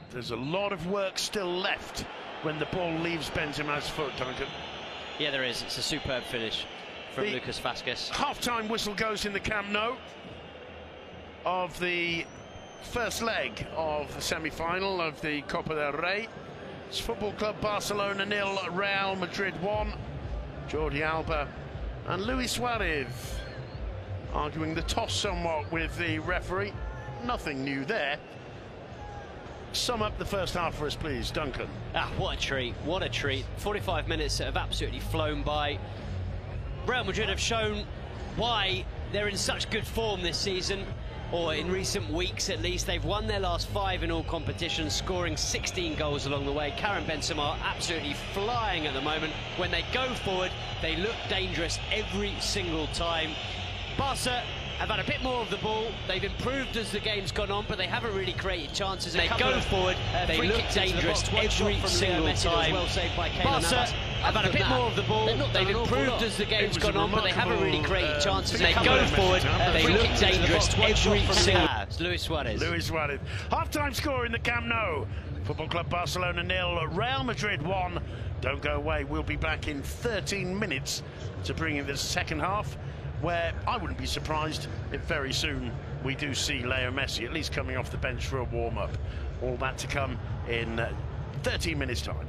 There's a lot of work still left when the ball leaves Benzema's foot, Duncan.
Yeah, there is. It's a superb finish from Lucas Vázquez.
Half-time whistle goes in the Camp Nou of the first leg of the semi-final of the Copa del Rey. It's Football Club Barcelona 0, Real Madrid 1. Jordi Alba and Luis Suarez arguing the toss somewhat with the referee. nothing new there. Sum up the first half for us, please, Duncan.
What a treat, what a treat. 45 minutes that have absolutely flown by. Real Madrid have shown why they're in such good form this season, or in recent weeks at least. They've won their last 5 in all competitions, scoring 16 goals along the way. Karim Benzema absolutely flying at the moment. When they go forward, they look dangerous every single time. Barca have had a bit more of the ball. They've improved as the game's gone on, but they haven't really created chances. They go forward, they look dangerous every single time. Barca have had a bit more of the ball. They've improved as the game's gone on, but they haven't really created chances. They go forward, they look dangerous every single time. Luis Suarez.
Luis Suarez. Half-time score in the Camp Nou. Football Club Barcelona 0, Real Madrid 1. Don't go away. We'll be back in 13 minutes to bring in the second half, where I wouldn't be surprised if very soon we do see Leo Messi at least coming off the bench for a warm-up. All that to come in 13 minutes' time.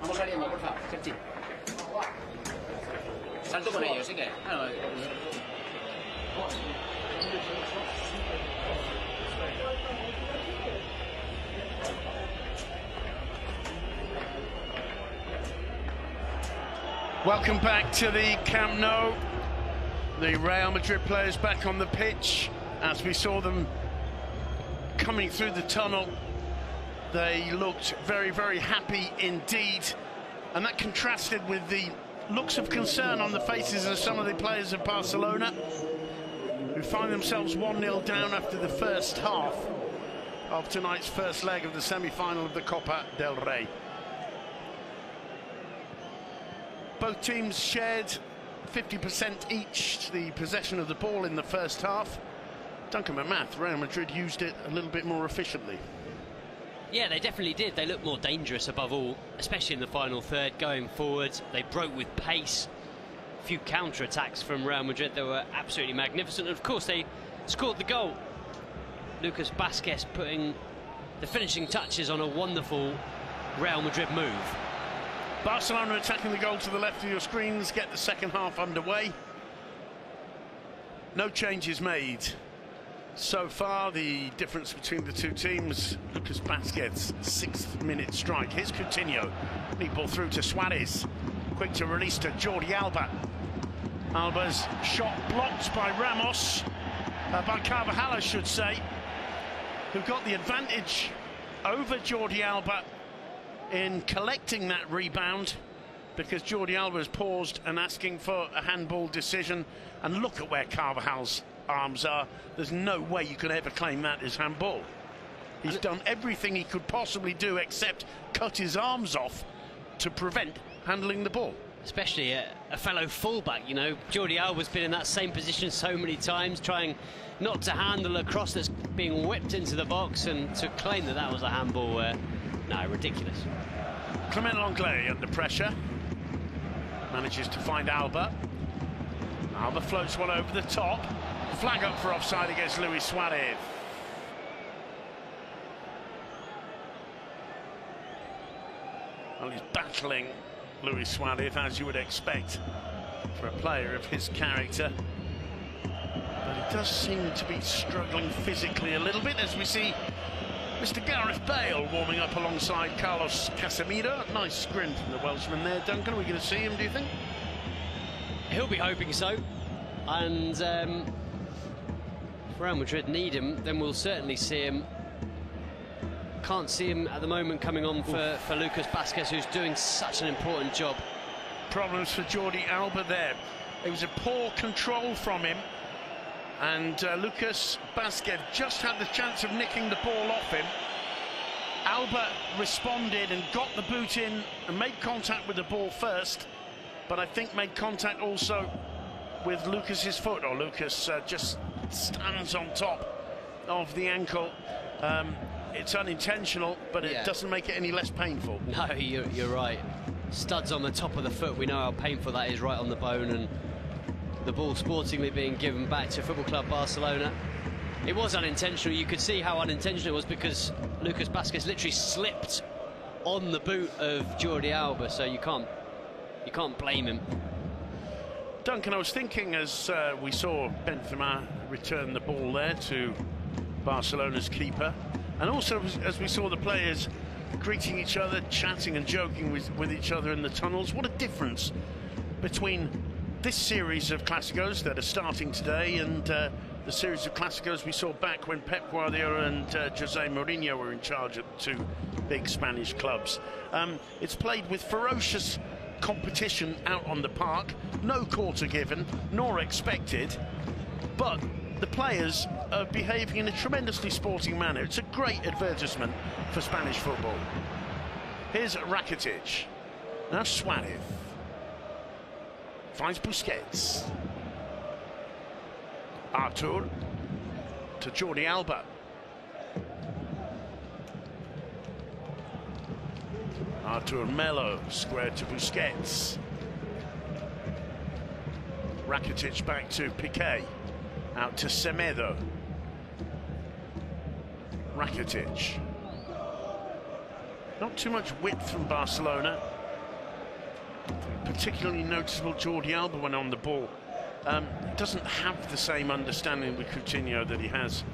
Vamos saliendo, por favor, Sergi. Salto con ellos, ¿sí que?
Welcome back to the Camp Nou. The Real Madrid players back on the pitch. As we saw them coming through the tunnel, they looked very, very happy indeed. And that contrasted with the looks of concern on the faces of some of the players of Barcelona, who find themselves 1-0 down after the first half of tonight's first leg of the semi-final of the Copa del Rey. Both teams shared 50% each the possession of the ball in the first half. Duncan McMath, Real Madrid used it a little bit more efficiently.
Yeah, they definitely did. They looked more dangerous above all, especially in the final third going forward. They broke with pace. A few counter-attacks from Real Madrid that were absolutely magnificent. And of course, they scored the goal. Lucas Vázquez putting the finishing touches on a wonderful Real Madrid move.
Barcelona attacking the goal to the left of your screens, get the second half underway. No changes made. So far, the difference between the two teams, Lucas Vázquez's 6th minute strike. Here's Coutinho. Neat ball through to Suarez. Quick to release to Jordi Alba. Alba's shot blocked by Ramos, by Carvajal, I should say, who got the advantage over Jordi Alba in collecting that rebound, because Jordi Alba has paused and asking for a handball decision. And look at where Carvajal's arms are. There's no way you could ever claim that as handball. He's done everything he could possibly do except cut his arms off to prevent handling the ball.
Especially a fellow fullback, you know. Jordi Alba's been in that same position so many times, trying not to handle a cross that's being whipped into the box, and to claim that that was a handball, no, ridiculous.
Clement Lenglet under pressure. Manages to find Alba. Alba floats one over the top. Flag up for offside against Luis Suarez. Well, he's battling Luis Suarez, as you would expect for a player of his character. But he does seem to be struggling physically a little bit, as we see Mr. Gareth Bale warming up alongside Carlos Casemiro. Nice grin from the Welshman there. Duncan, are we going to see him, do you think?
He'll be hoping so. And if Real Madrid need him, then we'll certainly see him. Can't see him at the moment coming on for Lucas Vázquez, who's doing such an important job.
Problems for Jordi Alba there. It was a poor control from him. And Lucas Vázquez just had the chance of nicking the ball off him. Alba responded and got the boot in and made contact with the ball first, but I think made contact also with Lucas's foot, or Lucas just stands on top of the ankle. It's unintentional, but it doesn't make it any less painful.
No, you're right. Studs on the top of the foot, we know how painful that is, right on the bone, and the ball sportingly being given back to Football Club Barcelona. It was unintentional. You could see how unintentional it was, because Lucas Vázquez literally slipped on the boot of Jordi Alba, so you can't blame him.
Duncan, I was thinking as we saw Benzema return the ball there to Barcelona's keeper, and also as we saw the players greeting each other, chatting and joking with each other in the tunnels. What a difference between this series of Clásicos that are starting today and the series of Clásicos we saw back when Pep Guardiola and Jose Mourinho were in charge of the two big Spanish clubs. It's played with ferocious competition out on the park, no quarter given nor expected, but the players are behaving in a tremendously sporting manner. It's a great advertisement for Spanish football. Here's Rakitic. Now Suarez finds Busquets. Artur to Jordi Alba. Artur Melo, square to Busquets. Rakitic back to Piqué. Out to Semedo. Rakitic. Not too much width from Barcelona. Particularly noticeable Jordi Alba when on the ball. Doesn't have the same understanding with Coutinho that he has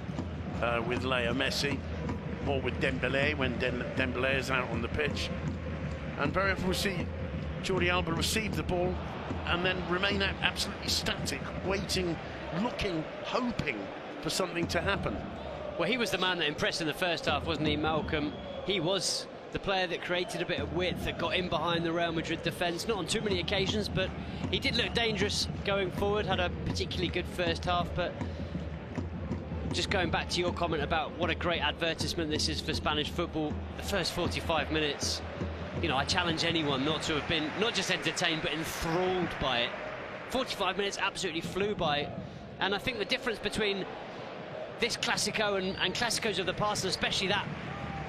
with Leo Messi, or with Dembélé when Dembélé is out on the pitch. And very often we see Jordi Alba receive the ball and then remain absolutely static, waiting, looking, hoping for something to happen.
Well, he was the man that impressed in the first half, wasn't he, Malcolm? He was the player that created a bit of width, that got in behind the Real Madrid defence, not on too many occasions, but he did look dangerous going forward, had a particularly good first half. But just going back to your comment about what a great advertisement this is for Spanish football, the first 45 minutes, you know, I challenge anyone not to have been, not just entertained, but enthralled by it. 45 minutes absolutely flew by. And I think the difference between this Clasico and Clasicos of the past, and especially that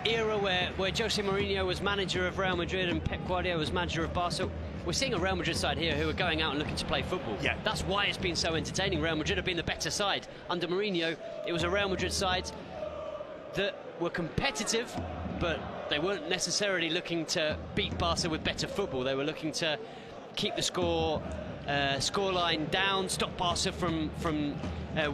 era where Jose Mourinho was manager of Real Madrid and Pep Guardiola was manager of Barcelona, we're seeing a Real Madrid side here who are going out and looking to play football.
Yeah.
That's why it's been so entertaining. Real Madrid have been the better side. Under Mourinho, it was a Real Madrid side that were competitive, but they weren't necessarily looking to beat Barca with better football. They were looking to keep the scoreline down, stop Barca from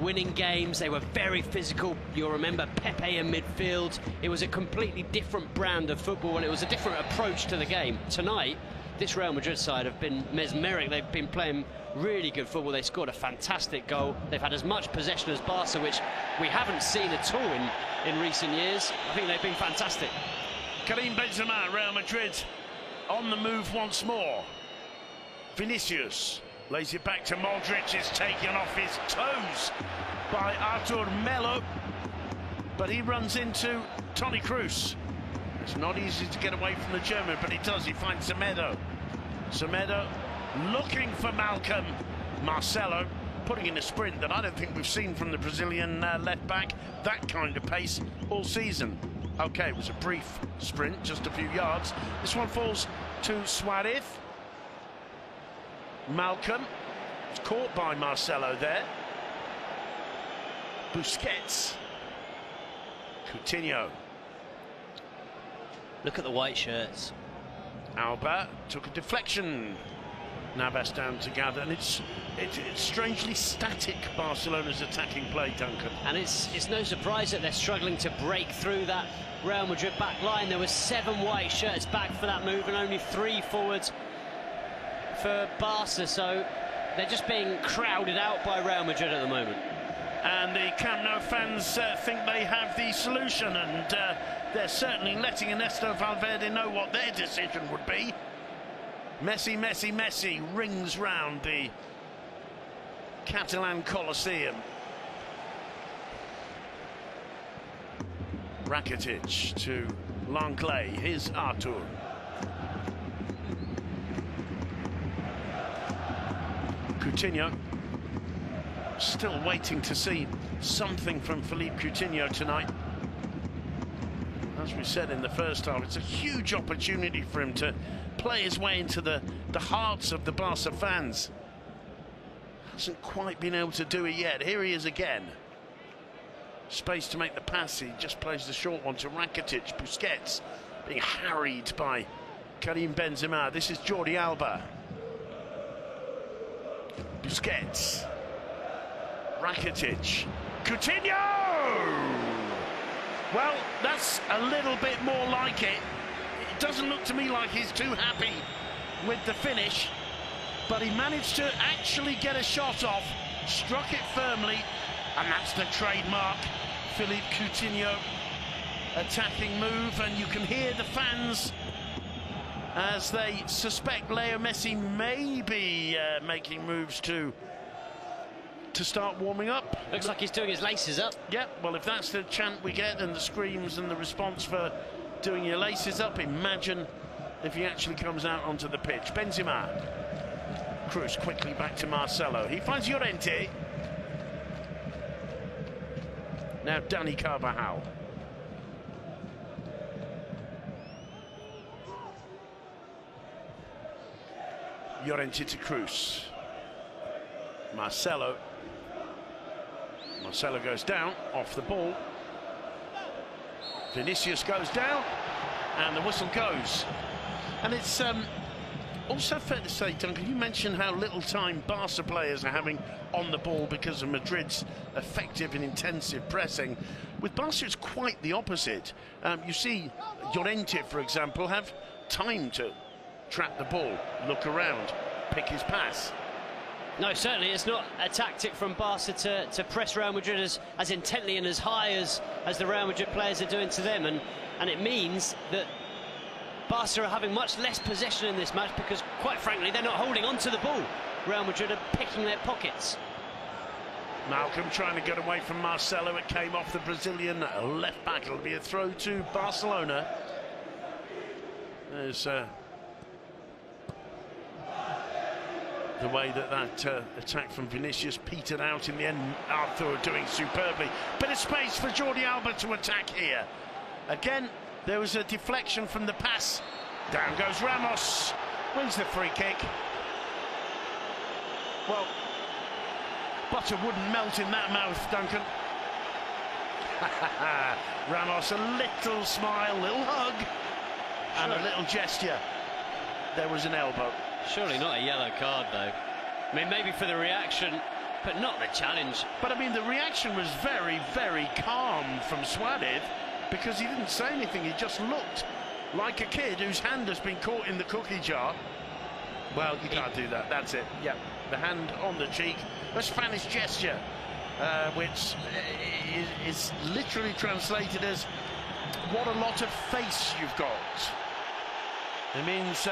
winning games. They were very physical. You'll remember Pepe in midfield. It was a completely different brand of football, and it was a different approach to the game. Tonight, this Real Madrid side have been mesmeric. They've been playing really good football. They scored a fantastic goal. They've had as much possession as Barca, which we haven't seen at all in recent years. I think they've been fantastic.
Karim Benzema, Real Madrid on the move once more. Vinicius lays it back to Modric, is taken off his toes by Artur Melo, but he runs into Toni Kroos. It's not easy to get away from the German, but he does. He finds Semedo. Semedo looking for Malcolm. Marcelo putting in a sprint that I don't think we've seen from the Brazilian left back. That kind of pace all season. Okay, it was a brief sprint, just a few yards. This one falls to Suarez. Malcolm is caught by Marcelo there. Busquets. Coutinho.
Look at the white shirts.
Alba took a deflection. Navas down to gather, and it's strangely static, Barcelona's attacking play, Duncan.
And it's no surprise that they're struggling to break through that Real Madrid back line. There were 7 white shirts back for that move and only 3 forwards for Barca, so they're just being crowded out by Real Madrid at the moment.
And the Camp Nou fans think they have the solution, and they're certainly letting Ernesto Valverde know what their decision would be. Messi, Messi, Messi rings round the Catalan Colosseum. Rakitic to Langley, here's Artur. Coutinho. Still waiting to see something from Philippe Coutinho tonight. As we said in the first half, it's a huge opportunity for him to play his way into the hearts of the Barca fans. Hasn't quite been able to do it yet. Here he is again. Space to make the pass. He just plays the short one to Rakitic. Busquets being harried by Karim Benzema. This is Jordi Alba. Busquets. Rakitic. Coutinho! Well, that's a little bit more like it. It doesn't look to me like he's too happy with the finish, but he managed to actually get a shot off, struck it firmly, and that's the trademark Philippe Coutinho attacking move. And you can hear the fans as they suspect Leo Messi may be making moves to start warming up.
Looks like he's doing his laces up.
Yeah, well, if that's the chant we get and the screams and the response for doing your laces up, imagine if he actually comes out onto the pitch. Benzema. Kroos quickly back to Marcelo. He finds Llorente. Now Dani Carvajal. Llorente to Cruz. Marcelo goes down, off the ball. Vinicius goes down, and the whistle goes. And it's also fair to say, Duncan, you mentioned how little time Barca players are having on the ball because of Madrid's effective and intensive pressing. With Barca, it's quite the opposite. You see Llorente, for example, have time to trap the ball, look around, pick his pass.
No, certainly it's not a tactic from Barca to press Real Madrid as intently and as high as the Real Madrid players are doing to them, and it means that Barca are having much less possession in this match because, quite frankly, they're not holding on to the ball. Real Madrid are picking their pockets.
Malcolm trying to get away from Marcelo. It came off the Brazilian left back. It'll be a throw to Barcelona. There's the way that attack from Vinicius petered out in the end. Arthur doing superbly. Bit of space for Jordi Alba to attack here. Again, there was a deflection from the pass. Down goes Ramos. Wins the free kick. Well, butter wouldn't melt in that mouth, Duncan. Ramos, a little smile, little hug, and a little gesture. There was an elbow.
Surely not a yellow card, though. I mean, maybe for the reaction, but not the challenge.
But I mean, the reaction was very, very calm from Suarez because he didn't say anything. He just looked like a kid whose hand has been caught in the cookie jar. Well, you can't do that. That's it. Yeah, the hand on the cheek, a Spanish gesture, which is literally translated as "what a lot of face you've got." It means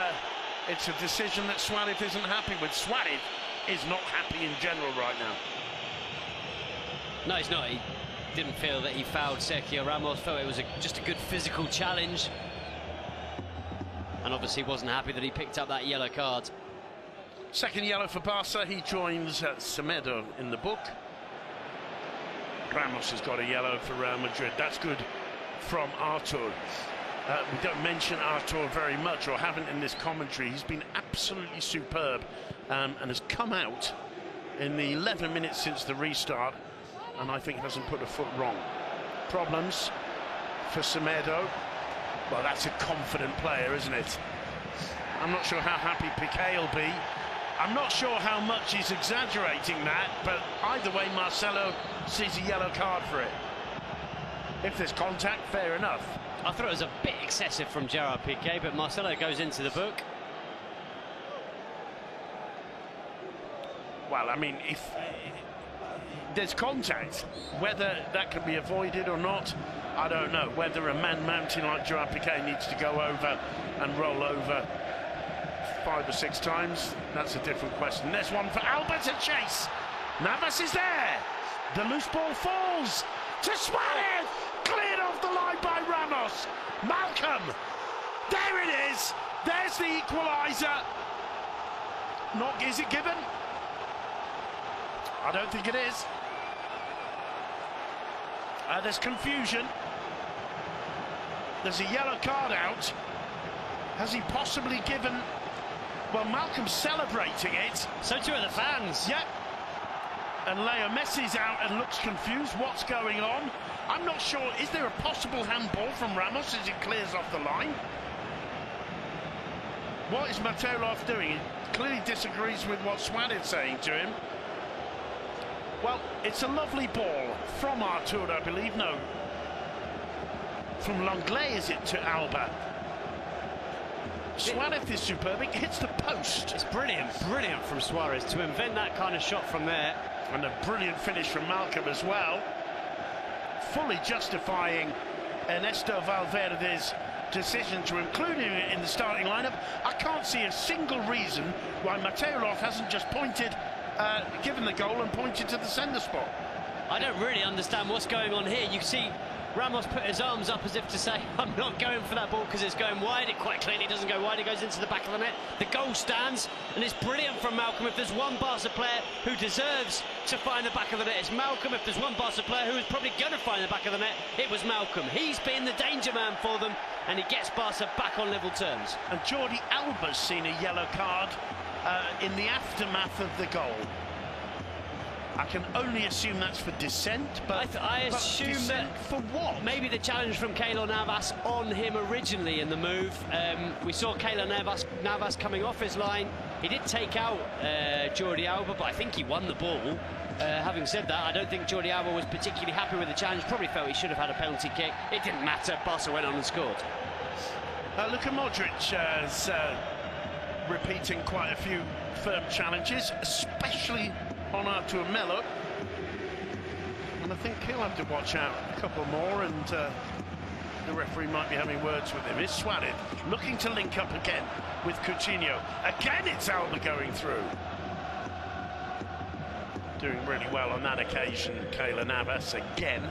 it's a decision that Suarez isn't happy with. Suarez is not happy in general right now.
No, he's not. He didn't feel that he fouled Sergio Ramos. Felt it was just a good physical challenge. And obviously wasn't happy that he picked up that yellow card.
Second yellow for Barca. He joins Semedo in the book. Ramos has got a yellow for Real Madrid. That's good from Artur. We don't mention Artur very much, or haven't in this commentary. He's been absolutely superb and has come out in the 11 minutes since the restart, and I think hasn't put a foot wrong. Problems for Semedo. Well, that's a confident player, isn't it? I'm not sure how happy Piqué will be. I'm not sure how much he's exaggerating that, but either way, Marcelo sees a yellow card for it. If there's contact, fair enough.
I thought it was a bit excessive from Gerard Piqué, but Marcelo goes into the book.
Well, I mean, if there's contact, whether that can be avoided or not, I don't know. Whether a man mountain like Gerard Piqué needs to go over and roll over 5 or 6 times, that's a different question. There's one for Alba to chase. Navas is there. The loose ball falls to Suarez. Cleared off the line by Ramos. Malcolm. There it is. There's the equaliser. Is it given? I don't think it is. There's confusion. There's a yellow card out. Has he possibly given... Well, Malcolm's celebrating it.
So too are the fans.
Yep. And Leo Messi's out and looks confused. What's going on? I'm not sure. Is there a possible handball from Ramos as it clears off the line? What is Mateolov doing? He clearly disagrees with what Suarez is saying to him. Well, it's a lovely ball from Artur, I believe. No. From Langlais, is it, to Alba? Suarez is superb. It hits the post.
It's brilliant from Suarez to invent that kind of shot from there.
And a brilliant finish from Malcolm as well. Fully justifying Ernesto Valverde's decision to include him in the starting lineup. I can't see a single reason why Mateolov hasn't just pointed, given the goal and pointed to the centre spot.
I don't really understand what's going on here. You see Ramos put his arms up as if to say, I'm not going for that ball because it's going wide. It quite clearly doesn't go wide. It goes into the back of the net. The goal stands, and it's brilliant from Malcolm. If there's one Barca player who deserves to find the back of the net, it's Malcolm. If there's one Barca player who is probably going to find the back of the net, it was Malcolm. He's been the danger man for them, and he gets Barca back on level terms.
And Jordi Alba's seen a yellow card in the aftermath of the goal. I can only assume that's for dissent, but
I assume that
for what?
Maybe the challenge from Keylor Navas on him originally in the move. We saw Keylor Navas coming off his line. He did take out Jordi Alba, but I think he won the ball. Having said that, I don't think Jordi Alba was particularly happy with the challenge. Probably felt he should have had a penalty kick. It didn't matter. Barca went on and scored.
Luka Modric is repeating quite a few firm challenges, especially on Artur Melo, and I think he'll have to watch out a couple more, and the referee might be having words with him. It's Suarez looking to link up again with Coutinho. Again, it's Alba going through. Doing really well on that occasion, Keylor Navas again.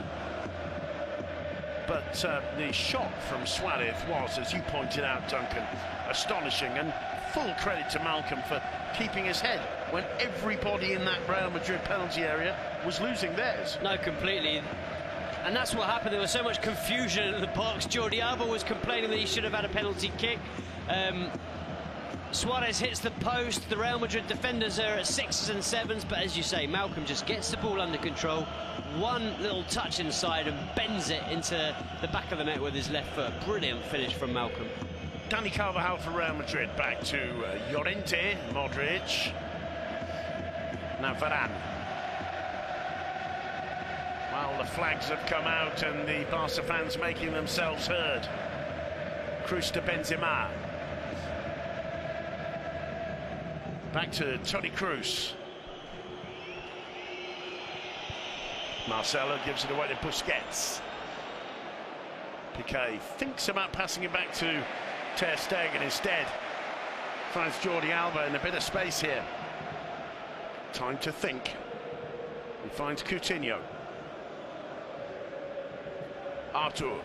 But the shot from Suarez was, as you pointed out, Duncan, astonishing, and full credit to Malcolm for keeping his head when everybody in that Real Madrid penalty area was losing theirs.
No, completely. And that's what happened. There was so much confusion in the box. Jordi Alba was complaining that he should have had a penalty kick. Suarez hits the post. The Real Madrid defenders are at 6s and 7s, but as you say, Malcolm just gets the ball under control. One little touch inside and bends it into the back of the net with his left foot. Brilliant finish from Malcolm.
Dani Carvajal for Real Madrid, back to Llorente, Modric. Now Varane. Well, the flags have come out and the Barca fans making themselves heard. Cruz to Benzema. Back to Toni Kroos. Marcelo gives it away to Busquets. Piqué thinks about passing it back to Ter Stegen, instead finds Jordi Alba in a bit of space here. Time to think. He finds Coutinho. Artur.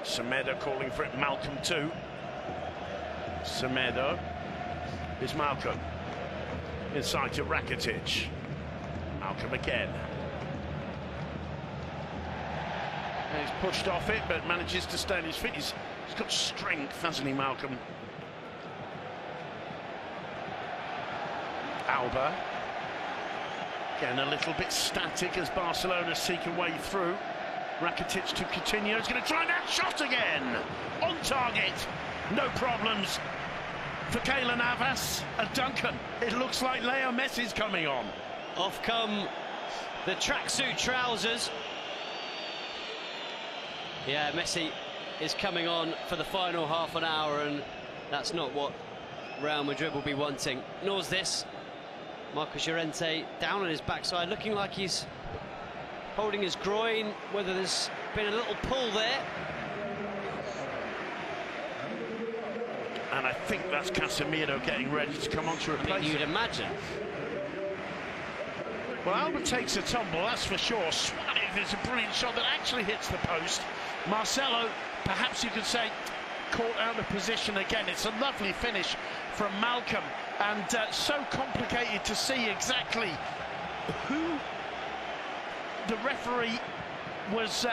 Semedo calling for it. Malcolm too. Semedo is Malcolm. Inside to Rakitic. Malcolm again. And he's pushed off it, but manages to stay on his feet. He's got strength, hasn't he, Malcolm? Alba. Again, a little bit static as Barcelona seek a way through. Rakitic to Coutinho. He's going to try that shot again. On target. No problems for Keylor Navas. And Duncan, it looks like Leo Messi's coming on.
Off come the tracksuit trousers. Yeah, Messi is coming on for the final half an hour, and that's not what Real Madrid will be wanting. Nor's this. Marcos Llorente down on his backside, looking like he's holding his groin, whether there's been a little pull there.
And I think that's Casemiro getting ready to come on to replace him.
You'd imagine.
Well, Alba takes a tumble, that's for sure. Suarez is a brilliant shot that actually hits the post. Marcelo, perhaps you could say, caught out of position again. It's a lovely finish from Malcolm, and so complicated to see exactly who the referee was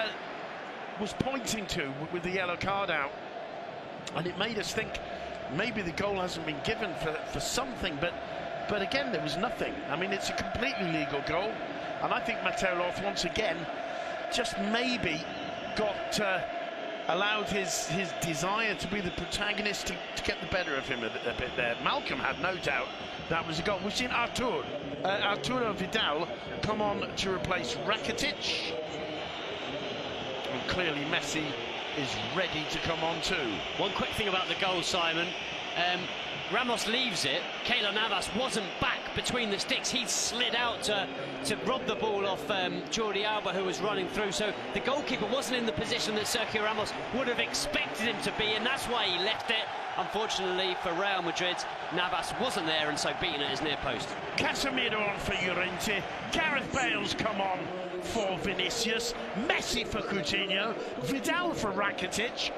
pointing to with the yellow card out, and it made us think maybe the goal hasn't been given for something, but again there was nothing. I mean, it's a completely legal goal, and I think Mateo Loth once again just maybe got allowed his desire to be the protagonist to get the better of him a bit there. Malcolm had no doubt that was a goal. We've seen Arturo Vidal come on to replace Rakitic, and clearly Messi is ready to come on too.
One quick thing about the goal, Simon. Ramos leaves it. Keylor Navas wasn't back between the sticks. He slid out to rob the ball off Jordi Alba, who was running through. So the goalkeeper wasn't in the position that Sergio Ramos would have expected him to be, and that's why he left it. Unfortunately for Real Madrid, Navas wasn't there, and so beaten at his near post.
Casemiro on for Llorente. Gareth Bale's come on for Vinicius. Messi for Coutinho. Vidal for Rakitic.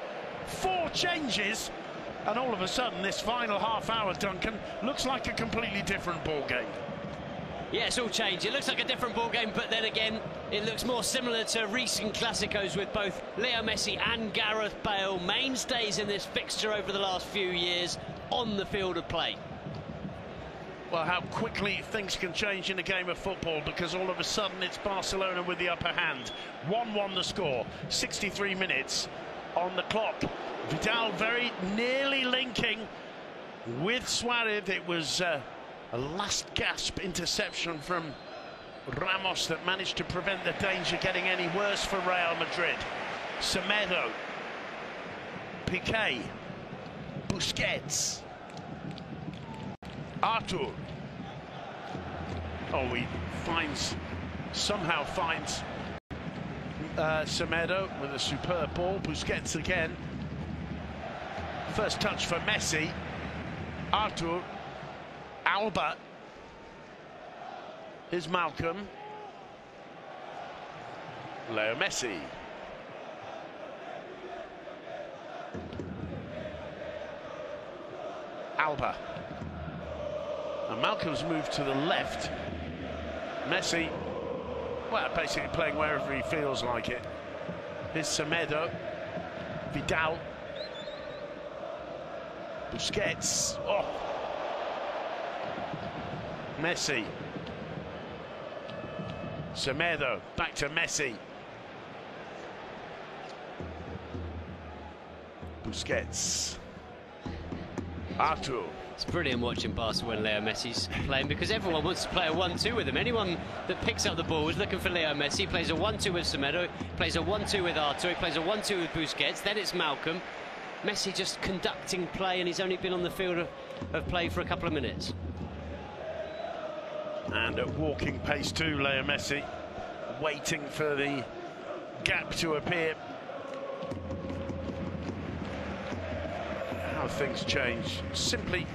4 changes. And all of a sudden, this final half hour, Duncan, looks like a completely different ball game.
Yeah, it's all changed. It looks like a different ball game, but then again, it looks more similar to recent Clásicos with both Leo Messi and Gareth Bale, mainstays in this fixture over the last few years, on the field of play.
Well, how quickly things can change in a game of football, because all of a sudden it's Barcelona with the upper hand. 1-1 the score, 63 minutes on the clock. Vidal very nearly linking with Suarez. It was a last gasp interception from Ramos that managed to prevent the danger getting any worse for Real Madrid. Semedo, Piqué, Busquets, Artur. Oh, he somehow finds Semedo with a superb ball. Busquets again. First touch for Messi. Artur. Alba. Here's Malcolm. Leo Messi. Alba. And Malcolm's moved to the left. Messi, well, basically playing wherever he feels like it. Here's Semedo. Vidal. Busquets. Oh. Messi. Semedo. Back to Messi. Busquets. Artur.
It's brilliant watching Barcelona when Leo Messi's playing, because everyone wants to play a 1-2 with him. Anyone that picks up the ball is looking for Leo Messi. He plays a 1-2 with Semedo, plays a 1-2 with Artur, he plays a 1-2 with Busquets, then it's Malcolm. Messi just conducting play, and he's only been on the field of play for a couple of minutes.
And at walking pace too, Leo Messi, waiting for the gap to appear. How things change. Simply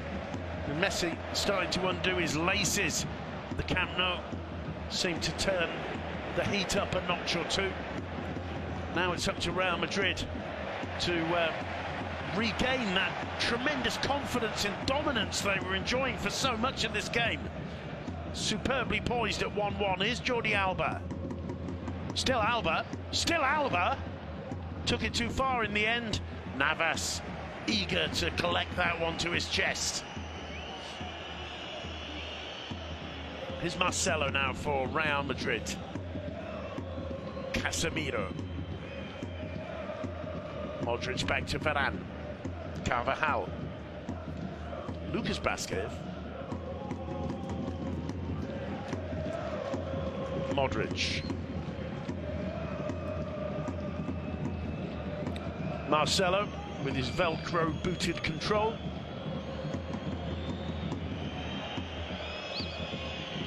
Messi starting to undo his laces. The Camp Nou seemed to turn the heat up a notch or two. Now it's up to Real Madrid to regain that tremendous confidence and dominance they were enjoying for so much of this game. Superbly poised at 1-1. Here's Jordi Alba. Still Alba. Still Alba. Took it too far in the end. Navas eager to collect that one to his chest. Here's Marcelo now for Real Madrid. Casemiro. Modric back to Varane. Carvajal. Lucas Vázquez. Modric. Marcelo with his Velcro booted control.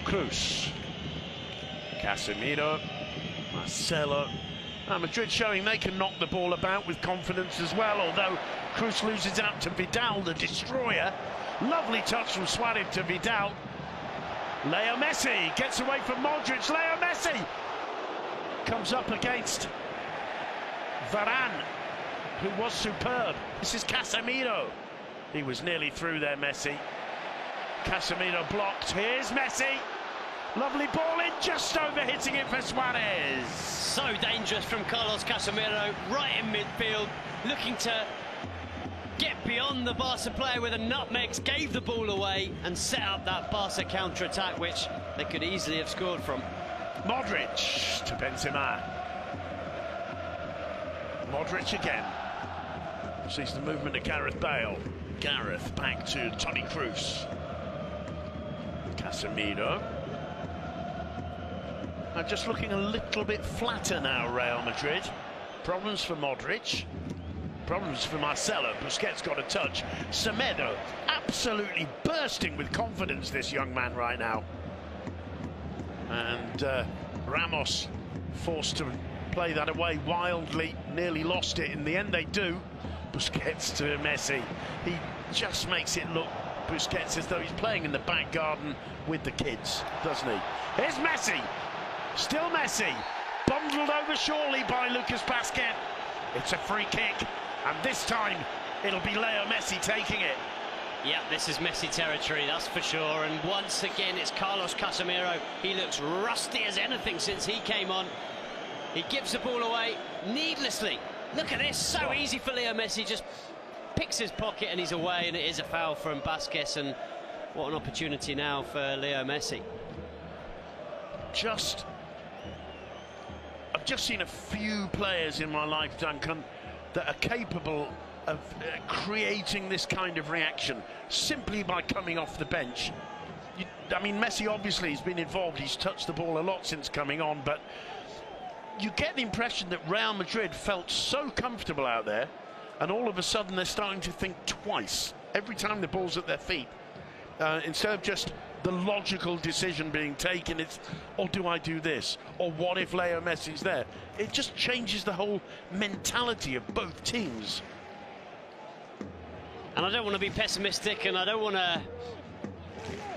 Cruz. Casemiro. Marcelo. Madrid showing they can knock the ball about with confidence as well, although Cruz loses out to Vidal, the destroyer. Lovely touch from Suarez to Vidal. Leo Messi gets away from Modric. Leo Messi comes up against Varane, who was superb. This is Casemiro. He was nearly through there, Messi. Casemiro blocked. Here's Messi. Lovely ball in, just over hitting it for Suarez.
So dangerous from Carlos Casemiro, right in midfield, looking to get beyond the Barca player with a nutmeg, gave the ball away and set up that Barca counter-attack, which they could easily have scored from.
Modric to Benzema. Modric again. Sees the movement of Gareth Bale. Gareth back to Toni Kroos. Casemiro. Just looking a little bit flatter now, Real Madrid. Problems for Modric. Problems for Marcelo. Busquets got a touch. Semedo absolutely bursting with confidence, this young man right now. And Ramos forced to play that away wildly. Nearly lost it. In the end they do. Busquets to Messi. He just makes it look, Busquets, as though he's playing in the back garden with the kids, doesn't he? Here's Messi. Still Messi, bundled over surely by Lucas Vázquez. It's a free kick, and this time it'll be Leo Messi taking it.
Yeah, this is Messi territory, that's for sure. And once again, it's Carlos Casemiro. He looks rusty as anything since he came on. He gives the ball away needlessly. Look at this, so easy for Leo Messi. Just picks his pocket and he's away, and it is a foul from Vázquez. And What an opportunity now for Leo Messi.
I've just seen a few players in my life, Duncan, that are capable of creating this kind of reaction simply by coming off the bench. I mean, Messi obviously has been involved. He's touched the ball a lot since coming on, but you get the impression that Real Madrid felt so comfortable out there, and all of a sudden they're starting to think twice every time the ball's at their feet. Instead of just the logical decision being taken, it's, or do I do this? Or what if Leo Messi's there? It just changes the whole mentality of both teams.
And I don't want to be pessimistic, and I don't want to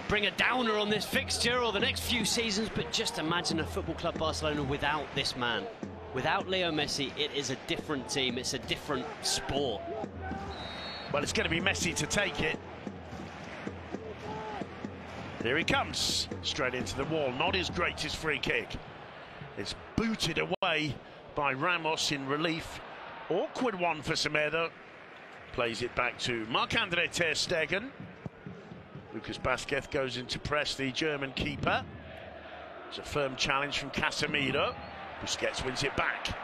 bring a downer on this fixture or the next few seasons, but just imagine a Football Club Barcelona without this man. Without Leo Messi, it is a different team, it's a different sport.
Well, it's going to be Messi to take it. Here he comes, straight into the wall. Not his greatest free kick. It's booted away by Ramos in relief. Awkward one for Semedo. Plays it back to Marc-Andre ter Stegen. Lucas Vázquez goes into press the German keeper. It's a firm challenge from Casemiro. Busquets wins it back.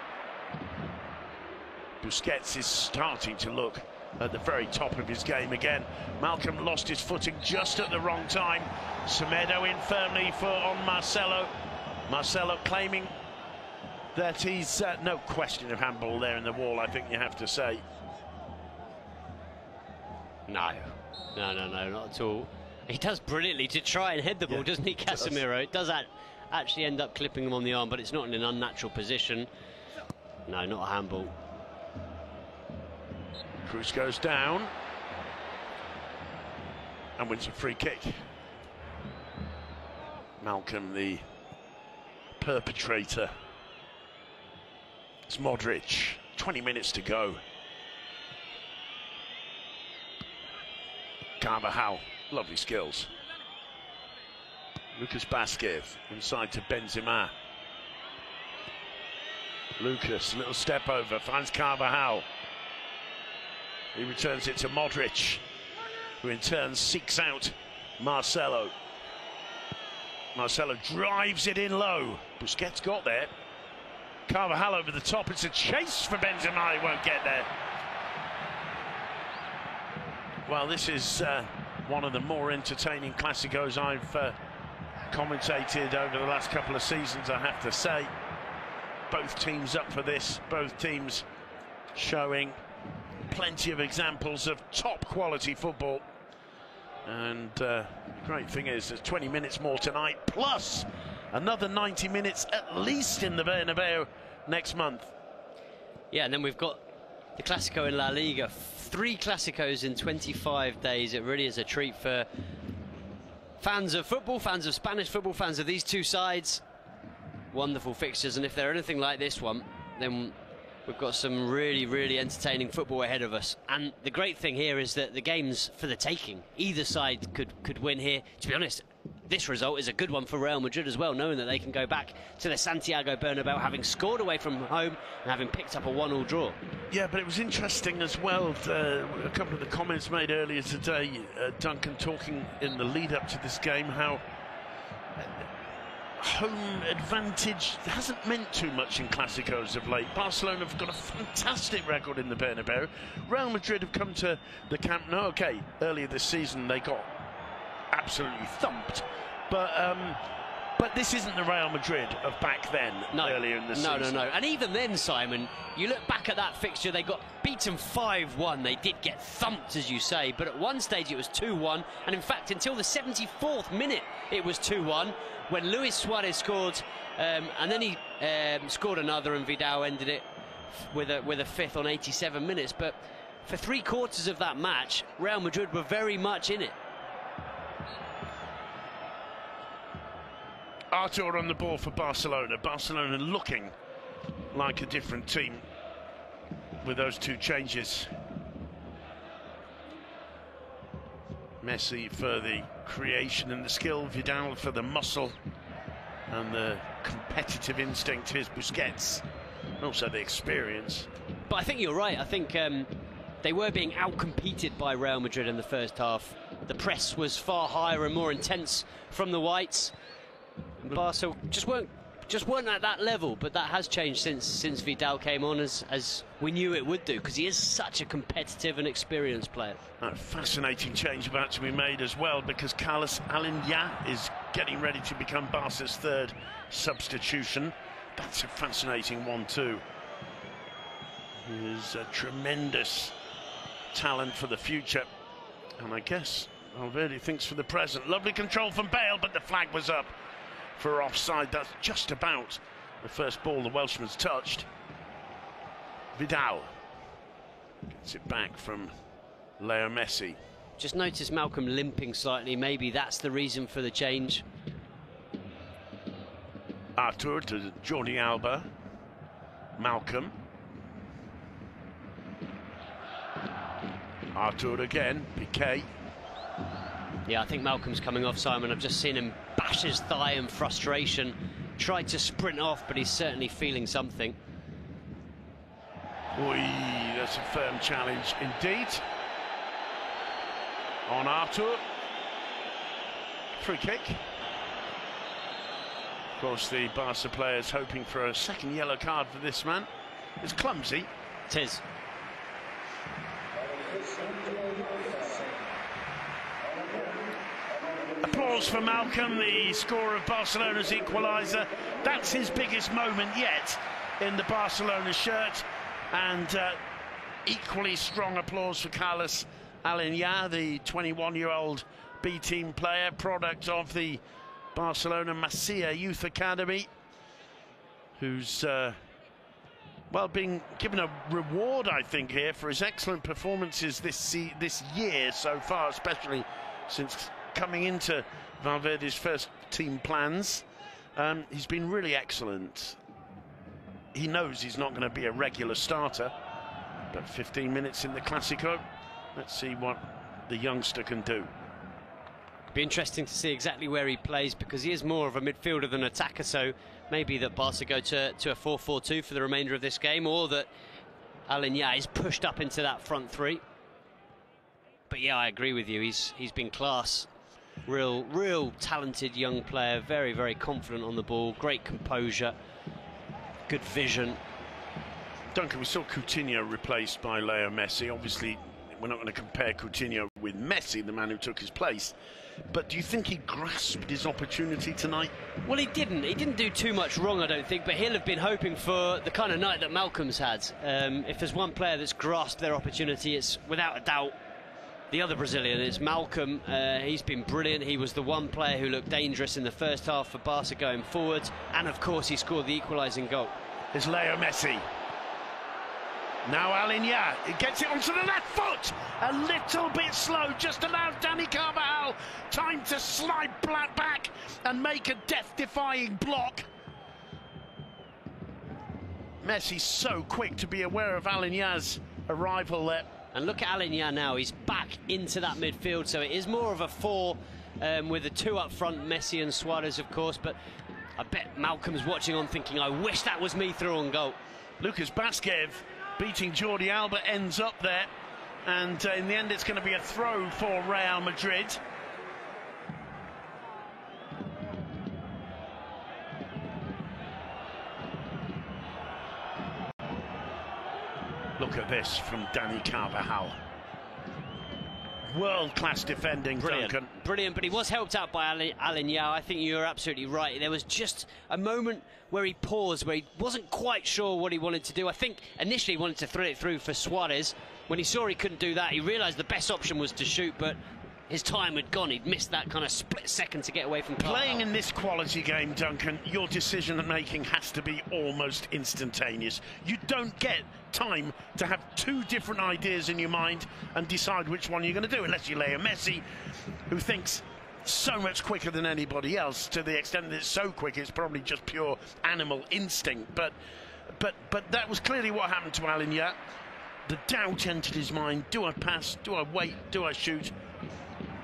Busquets is starting to look at the very top of his game again. Malcolm lost his footing just at the wrong time. Semedo in firmly on Marcelo. Marcelo claiming that he's no question of handball there in the wall, I think you have to say.
No, not at all. He does brilliantly to try and head the ball, doesn't he, Casemiro? It does actually end up clipping him on the arm, but it's not in an unnatural position. No, not a handball.
Cruz goes down and wins a free kick. Malcolm, the perpetrator. It's Modric. 20 minutes to go. Carvajal, lovely skills. Lucas Vázquez inside to Benzema. Lucas, little step over, finds Carvajal. He returns it to Modric, who in turn seeks out Marcelo. Marcelo drives it in low. Busquets got there. Carvajal over the top. It's a chase for Benzema. He won't get there. Well, this is one of the more entertaining Clásicos I've commentated over the last couple of seasons, I have to say. Both teams up for this. Both teams showing plenty of examples of top quality football, and the great thing is there's 20 minutes more tonight, plus another 90 minutes at least in the Bernabeu next month.
Yeah, and then we've got the Clasico in La Liga. 3 Clásicos in 25 days. It really is a treat for fans of football, fans of Spanish football, fans of these two sides. Wonderful fixtures, and if they're anything like this one, then we've got some really entertaining football ahead of us. And the great thing here is that the game's for the taking. Either side could win here. To be honest, this result is a good one for Real Madrid as well, knowing that they can go back to the Santiago Bernabeu, having scored away from home and having picked up a 1-1 draw.
Yeah, but it was interesting as well, a couple of the comments made earlier today, Duncan talking in the lead up to this game, how home advantage hasn't meant too much in Clásicos of late. Barcelona have got a fantastic record in the Bernabeu. Real Madrid have come to the Camp Nou. Okay, earlier this season they got absolutely thumped, but this isn't the Real Madrid of back then, earlier in the season.
No. And even then, Simon, you look back at that fixture, they got beaten 5-1. They did get thumped, as you say, but at one stage it was 2-1, and in fact, until the 74th minute, it was 2-1, when Luis Suarez scored, and then he scored another, and Vidal ended it with a fifth on 87 minutes. But for 3/4 of that match, Real Madrid were very much in it.
Artur on the ball for Barcelona. Barcelona looking like a different team with those 2 changes. Messi for the creation and the skill, Vidal for the muscle and the competitive instinct. Here's Busquets, also the experience.
But I think you're right. I think they were being outcompeted by Real Madrid in the first half. the press was far higher and more intense from the Whites. And Barca just weren't at that level, but that has changed since Vidal came on, as we knew it would do, because he is such a competitive and experienced player.
A fascinating change about to be made as well, because Carlos Aleñá is getting ready to become Barca's third substitution. That's a fascinating one too. He is a tremendous talent for the future, and I guess Valverde thinks for the present. Lovely control from Bale, but the flag was up for offside. That's just about the first ball the Welshman's touched. Vidal gets it back from Leo Messi.
Just noticed Malcolm limping slightly. Maybe that's the reason for the change.
Artur to Jordi Alba. Malcolm. Artur again. Piqué.
Yeah, I think Malcolm's coming off, Simon. I've just seen him bash his thigh in frustration. Tried to sprint off, but he's certainly feeling something.
Oi, that's a firm challenge indeed. On Artur. Free kick. Of course, the Barca players hoping for a second yellow card for this man. It's clumsy.
It is.
Applause for Malcolm, the scorer of Barcelona's equaliser. That's his biggest moment yet in the Barcelona shirt. And equally strong applause for Carlos Aleñá, the 21-year-old B-team player, product of the Barcelona Masia Youth Academy, who's well, being given a reward, I think, here for his excellent performances this year so far, especially since coming into Valverde's first team plans. He's been really excellent. He knows he's not going to be a regular starter, but 15 minutes in the Clasico, let's see what the youngster can do.
Be interesting to see exactly where he plays, because he is more of a midfielder than attacker, so maybe that Barca go to a 4-4-2 for the remainder of this game, or that Aleñá is pushed up into that front three. But yeah, I agree with you. He's been class. Real talented young player. Very, very confident on the ball. Great composure. Good vision.
Duncan, we saw Coutinho replaced by Leo Messi. Obviously, we're not going to compare Coutinho with Messi, the man who took his place. But do you think he grasped his opportunity tonight?
Well, he didn't. He didn't do too much wrong, I don't think, but he'll have been hoping for the kind of night that Malcolm's had. If there's one player that's grasped their opportunity, it's without a doubt the other Brazilian. It's Malcolm. He's been brilliant. He was the one player who looked dangerous in the first half for Barca going forward. And, of course, he scored the equalising goal.
Here's Leo Messi. Now Aleñá, it gets it onto the left foot, a little bit slow, just allowed Dani Carvajal time to slide back and make a death-defying block. Messi's so quick to be aware of Aleñá's arrival there.
And look at Aleñá now, he's back into that midfield, so it is more of a four with the two up front, Messi and Suarez, of course, but I bet Malcolm's watching on thinking, I wish that was me through on goal.
Lucas Vázquez beating Jordi Alba ends up there, and in the end it's going to be a throw for Real Madrid. Look at this from Dani Carvajal. World-class defending,
Brilliant.
Duncan.
Brilliant, but he was helped out by Aleñá. I think you're absolutely right. There was just a moment where he paused, where he wasn't quite sure what he wanted to do. I think initially he wanted to throw it through for Suarez. When he saw he couldn't do that, he realised the best option was to shoot, but his time had gone. He'd missed that kind of split second to get away from Carvajal.
Playing in this quality game, Duncan, your decision-making has to be almost instantaneous. You don't get time to have two different ideas in your mind and decide which one you're going to do, unless you lay a Messi, who thinks so much quicker than anybody else, to the extent that it's so quick it's probably just pure animal instinct. But that was clearly what happened to Aleñá. The doubt entered his mind. Do I pass? Do I wait? Do I shoot?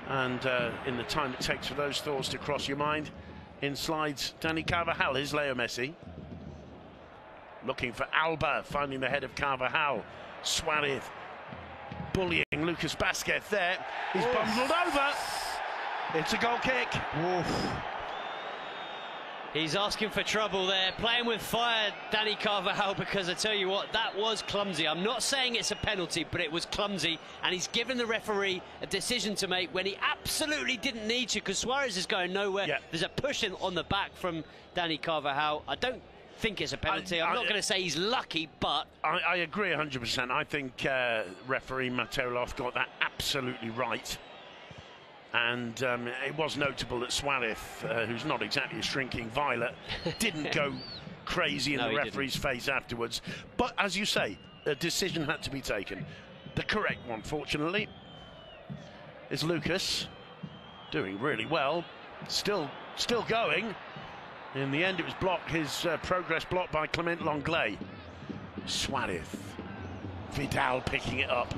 And in the time it takes for those thoughts to cross your mind, in slides Dani Carvajal. Is Leo Messi looking for Alba, finding the head of Carvajal. Suarez bullying Lucas Basquez there. He's bundled over. It's a goal kick.
Oof. He's asking for trouble there, playing with fire, Dani Carvajal, because I tell you what, that was clumsy. I'm not saying it's a penalty, but it was clumsy, and he's given the referee a decision to make when he absolutely didn't need to, because Suarez is going nowhere.
Yeah.
There's a push on the back from Dani Carvajal. I don't think it's a penalty. I'm not going to say he's lucky, but...
I agree 100%. I think referee Mateolov got that absolutely right. And it was notable that Suarez, who's not exactly a shrinking violet, didn't go crazy in the referee's face afterwards. But as you say, a decision had to be taken. The correct one, fortunately, is Lucas, doing really well, still going. In the end, it was blocked. His progress blocked by Clement Lenglet. Suarez, Vidal picking it up.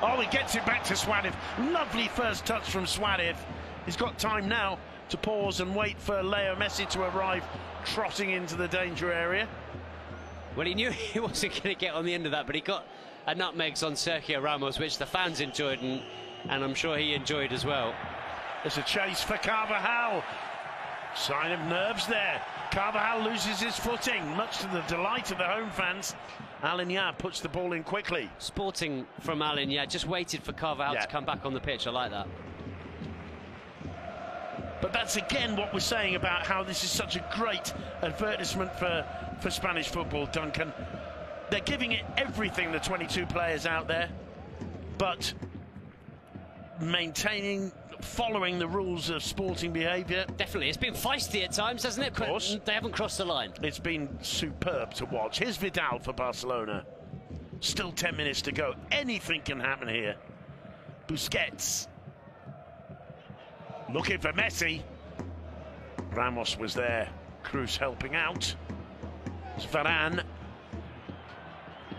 Oh, he gets it back to Suarez. Lovely first touch from Suarez. He's got time now to pause and wait for Leo Messi to arrive, trotting into the danger area.
Well, he knew he wasn't going to get on the end of that, but he got a nutmegs on Sergio Ramos, which the fans enjoyed, and I'm sure he enjoyed as well.
There's a chase for Carvajal. Sign of nerves there. Carvajal loses his footing, much to the delight of the home fans. Aligna puts the ball in quickly.
Sporting from Aligna, just waited for Carvajal to come back on the pitch. I like that.
But that's again what we're saying about how this is such a great advertisement for Spanish football, Duncan. They're giving it everything, the 22 players out there, but following the rules of sporting behaviour.
Definitely, it's been feisty at times, hasn't it?
Of course.
But they haven't crossed the line.
It's been superb to watch. Here's Vidal for Barcelona. Still 10 minutes to go. Anything can happen here. Busquets. Looking for Messi. Ramos was there. Cruz helping out. It's Varane.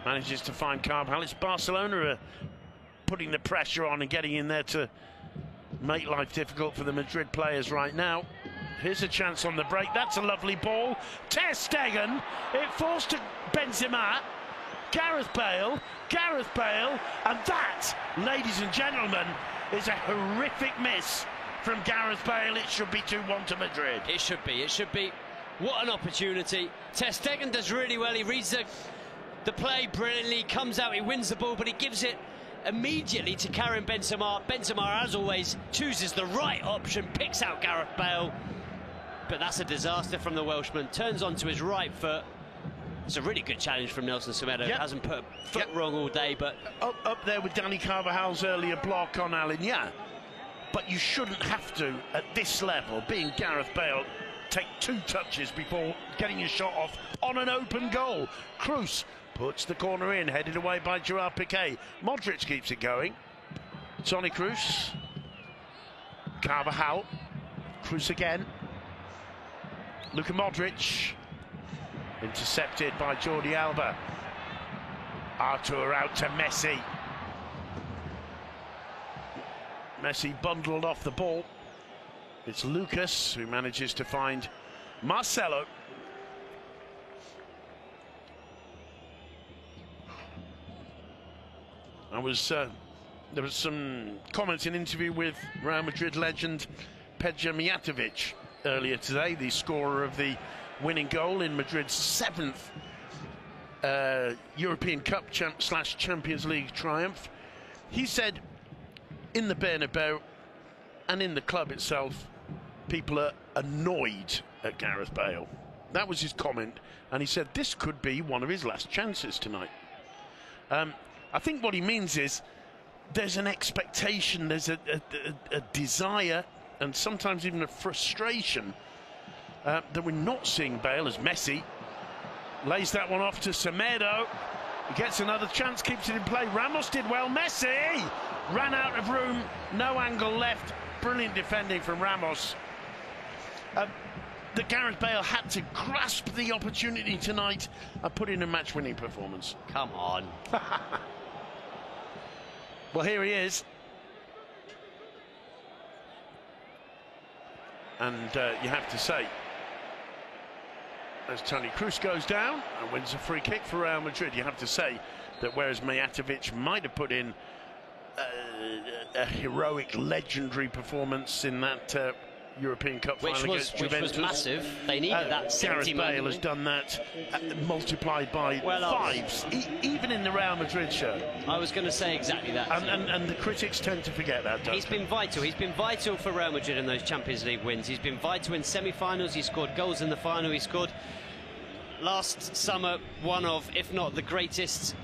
Manages to find Carvajal. It's Barcelona putting the pressure on and getting in there to make life difficult for the Madrid players right now. Here's a chance on the break. That's a lovely ball. Ter Stegen. It falls to Benzema. Gareth Bale. And that, ladies and gentlemen, is a horrific miss from Gareth Bale. It should be 2-1 to Madrid.
It should be. What an opportunity. Ter Stegen does really well. He reads the play brilliantly, comes out, he wins the ball, but he gives it immediately to Karim Benzema. Benzema, as always, chooses the right option, picks out Gareth Bale, but that's a disaster from the Welshman. Turns onto his right foot. It's a really good challenge from Nelson Semedo. Hasn't put a foot wrong all day, but
up there with Dani Carvajal's earlier block on Aligna. But you shouldn't have to, at this level, being Gareth Bale, take 2 touches before getting your shot off on an open goal. Cruz puts the corner in, headed away by Gerard Piqué. Modric keeps it going. Toni Kroos. Carvajal. Kroos again. Luka Modric. Intercepted by Jordi Alba. Artur out to Messi. Messi bundled off the ball. It's Lucas who manages to find Marcelo. There was some comments in interview with Real Madrid legend Peja Mijatovic earlier today, the scorer of the winning goal in Madrid's 7th European Cup / Champions League triumph. He said in the Bernabeu and in the club itself, people are annoyed at Gareth Bale. That was his comment, and he said this could be one of his last chances tonight. I think what he means is there's an expectation, there's a desire, and sometimes even a frustration that we're not seeing Bale, as Messi lays that one off to Semedo. He gets another chance, keeps it in play. Ramos did well. Messi ran out of room, no angle left. Brilliant defending from Ramos. That Gareth Bale had to grasp the opportunity tonight and put in a match-winning performance.
Come on.
Well, here he is. And you have to say, as Toni Kroos goes down and wins a free kick for Real Madrid, you have to say that whereas Mijatovic might have put in a heroic, legendary performance in that European Cup final against Juventus.
Which was massive. They needed that 70
Gareth Bale has done that, multiplied by 5s, even in the Real Madrid show.
I was going to say exactly that.
And the critics tend to forget that, don't
He's been vital. He's been vital for Real Madrid in those Champions League wins. He's been vital in semi-finals. He scored goals in the final. He scored last summer one of, if not the greatest.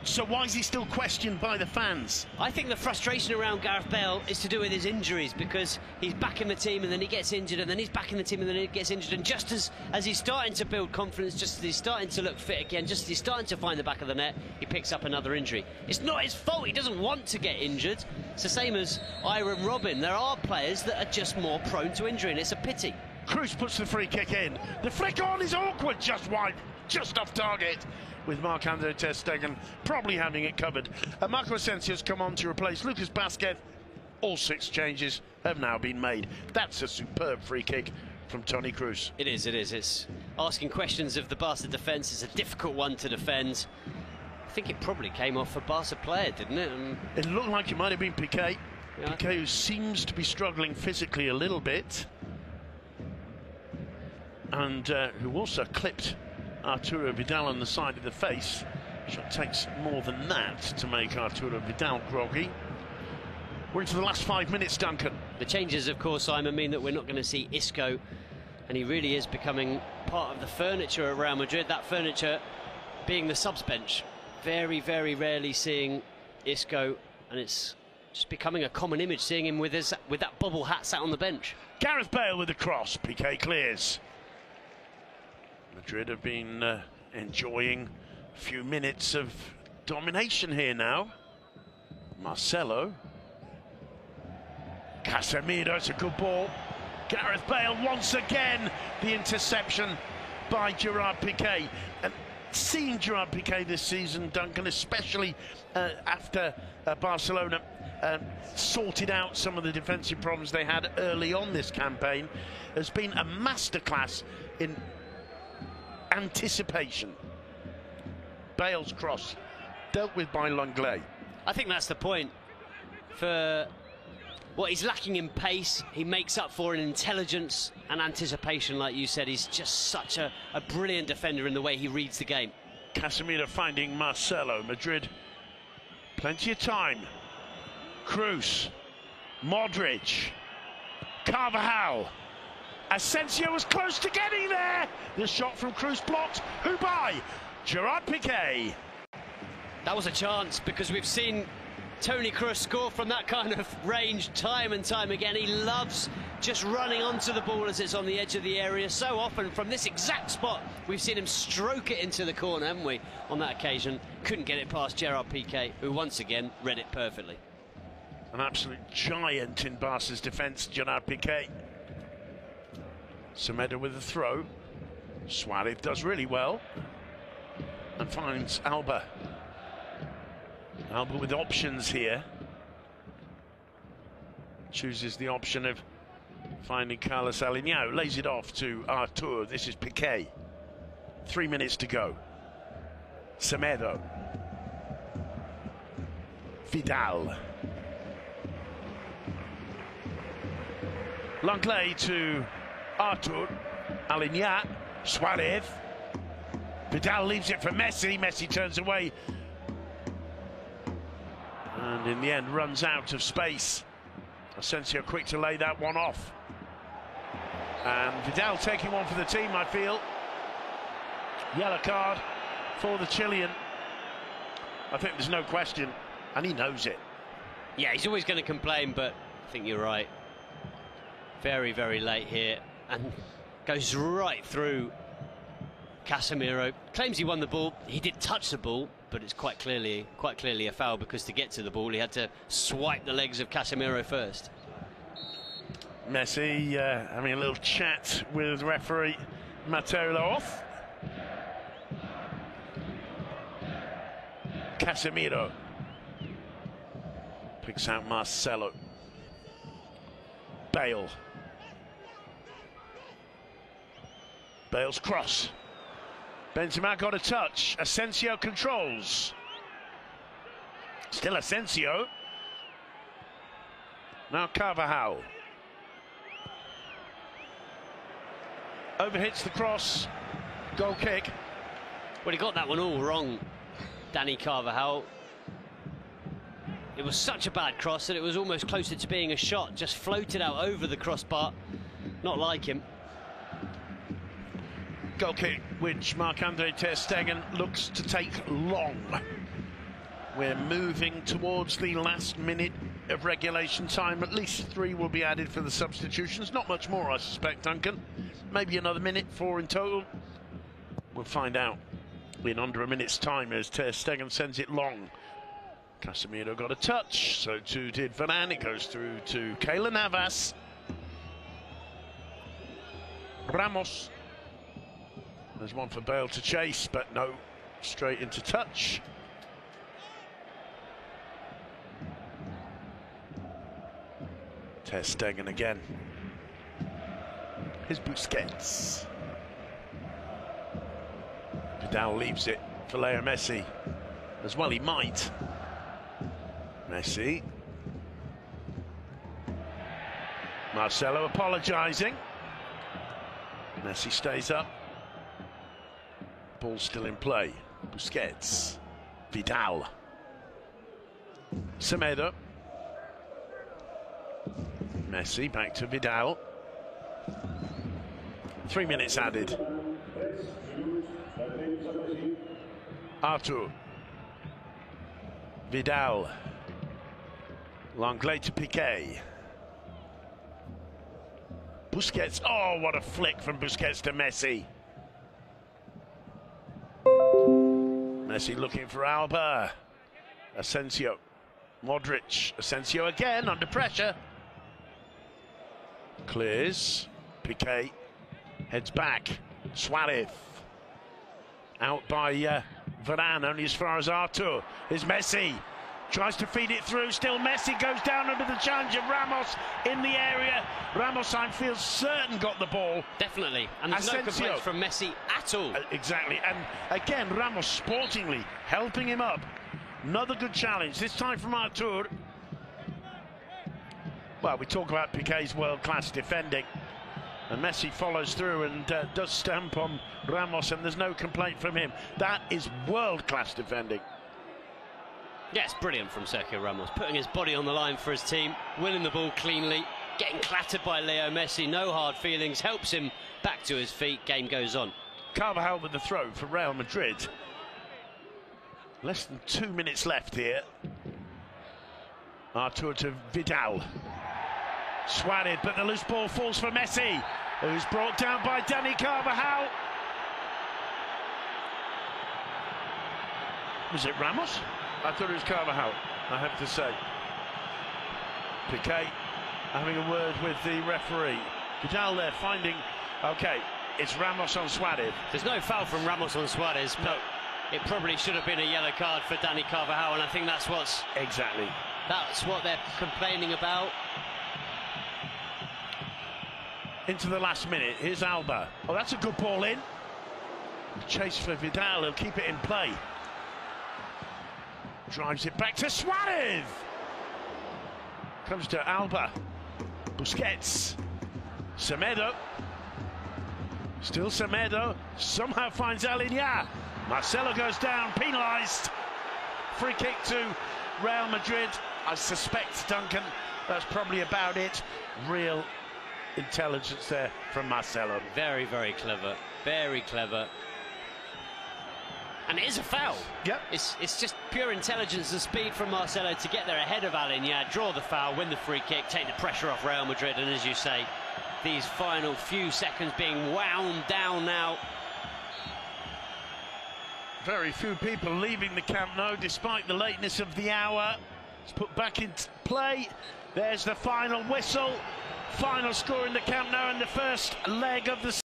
So why is he still questioned by the fans?
I think the frustration around Gareth Bale is to do with his injuries, because he's back in the team and then he gets injured, and then he's back in the team and then he gets injured, and just as he's starting to build confidence, just as he's starting to look fit again, just as he's starting to find the back of the net, he picks up another injury. It's not his fault. He doesn't want to get injured. It's the same as Iron Robin. There are players that are just more prone to injury, and it's a pity.
Kroos puts the free kick in. The flick on is awkward, just wide, just off target, with Marc-Andre ter Stegen probably having it covered. Marco Asensio's come on to replace Lucas Vázquez. All 6 changes have now been made. That's a superb free kick from Toni Kroos.
It is. It's asking questions of the Barca defence. It's a difficult one to defend. I think it probably came off a Barca player, didn't it?
It looked like it might have been Piqué.
Yeah.
Piqué, who seems to be struggling physically a little bit, and who also clipped Arturo Vidal on the side of the face. It takes more than that to make Arturo Vidal groggy. We're into the last 5 minutes, Duncan.
The changes, of course, Simon, mean that we're not going to see Isco, and he really is becoming part of the furniture at Real Madrid, that furniture being the subs bench. Very, very rarely seeing Isco, and it's just becoming a common image, seeing him with that bubble hat sat on the bench.
Gareth Bale with the cross. Piqué clears. Madrid have been enjoying a few minutes of domination here now. Marcelo. Casemiro, it's a good ball. Gareth Bale once again, the interception by Gerard Piqué. And seeing Gerard Piqué this season, Duncan, especially after Barcelona sorted out some of the defensive problems they had early on this campaign, has been a masterclass in anticipation. Bale's cross dealt with by Lenglet.
I think that's the point. For what he's lacking in pace, he makes up for in intelligence and anticipation. Like you said, he's just such a brilliant defender in the way he reads the game.
Casemiro finding Marcelo. Madrid, plenty of time. Kroos, Modric, Carvajal. Asensio was close to getting there. The shot from Kroos blocked. Who by? Gerard Piqué.
That was a chance, because we've seen Toni Kroos score from that kind of range time and time again. He loves just running onto the ball as it's on the edge of the area. So often from this exact spot, we've seen him stroke it into the corner, haven't we? On that occasion, couldn't get it past Gerard Piqué, who once again read it perfectly.
An absolute giant in Barca's defence, Gerard Piqué. Semedo with the throw. Suarez does really well and finds Alba. Alba with options here. Chooses the option of finding Carlos Alignao. Lays it off to Artur. This is Piqué. 3 minutes to go. Semedo. Vidal. Lenglet to Artur. Alignao. Suarez. Vidal leaves it for Messi. Messi turns away. And in the end runs out of space. Asensio quick to lay that one off. And Vidal taking one for the team, I feel. Yellow card for the Chilean. I think there's no question, and he knows it.
Yeah, he's always going to complain, but I think you're right. Very, very late here, and goes right through Casemiro. Claims he won the ball. He did touch the ball, but it's quite clearly a foul, because to get to the ball he had to swipe the legs of Casemiro first.
Messi having a little chat with referee Mateo Laoz. Casemiro picks out Marcelo. Bale. Bale's cross. Benzema got a touch. Asensio controls. Still Asensio. Now Carvajal. Overhits the cross. Goal kick.
Well, he got that one all wrong, Dani Carvajal. It was such a bad cross that it was almost closer to being a shot. Just floated out over the crossbar. Not like him.
Goal kick, which Marc-Andre ter Stegen looks to take long. We're moving towards the last minute of regulation time. At least 3 will be added for the substitutions. Not much more, I suspect, Duncan. Maybe another minute, 4 in total. We'll find out in under a minute's time as ter Stegen sends it long. Casemiro got a touch, so too did Varane. It goes through to Keylor Navas. Ramos. There's one for Bale to chase, but no, straight into touch. Ter Stegen again. Here's Busquets. Vidal leaves it for Leo Messi. As well he might. Messi. Marcelo apologising. Messi stays up. Ball still in play. Busquets. Vidal. Semedo. Messi back to Vidal. 3 minutes added. Artur. Vidal. Lenglet to Piqué. Busquets. Oh, what a flick from Busquets to Messi. Messi looking for Alba. Asensio. Modric. Asensio again under pressure. Clears. Piqué heads back. Suarez. Out by Varane, only as far as Artur. Here's Messi. Tries to feed it through. Still Messi goes down under the challenge of Ramos in the area. Ramos, I feel certain, got the ball.
Definitely. And there's no complaints from Messi at all.
Exactly. And again, Ramos sportingly helping him up. Another good challenge, this time from Artur. Well, we talk about Piqué's world-class defending. And Messi follows through and does stamp on Ramos, and there's no complaint from him. That is world-class defending.
Yes, brilliant from Sergio Ramos, putting his body on the line for his team, winning the ball cleanly, getting clattered by Leo Messi, no hard feelings, helps him back to his feet, game goes on.
Carvajal with the throw for Real Madrid. Less than 2 minutes left here. Artur to Vidal. Suarez, but the loose ball falls for Messi, who's brought down by Dani Carvajal. Was it Ramos? I thought it was Carvajal, I have to say. Piqué having a word with the referee. Vidal there finding... OK, it's Ramos on Suarez.
There's no foul from Ramos on Suarez, but it probably should have been a yellow card for Dani Carvajal, and I think that's what's...
Exactly.
That's what they're complaining about.
Into the last minute, here's Alba. Oh, that's a good ball in. Chase for Vidal, he'll keep it in play. Drives it back to Suarez. Comes to Alba. Busquets. Semedo. Still Semedo. Somehow finds Alinya. Marcelo goes down, penalised. Free kick to Real Madrid. I suspect, Duncan, that's probably about it. Real intelligence there from Marcelo.
Very, very clever. Very clever. And it is a foul.
Yep.
It's just pure intelligence and speed from Marcelo to get there ahead of Alinya, draw the foul, win the free kick, take the pressure off Real Madrid, and as you say, these final few seconds being wound down now.
Very few people leaving the Camp Nou despite the lateness of the hour. It's put back into play. There's the final whistle. Final score in the Camp Nou in the first leg of the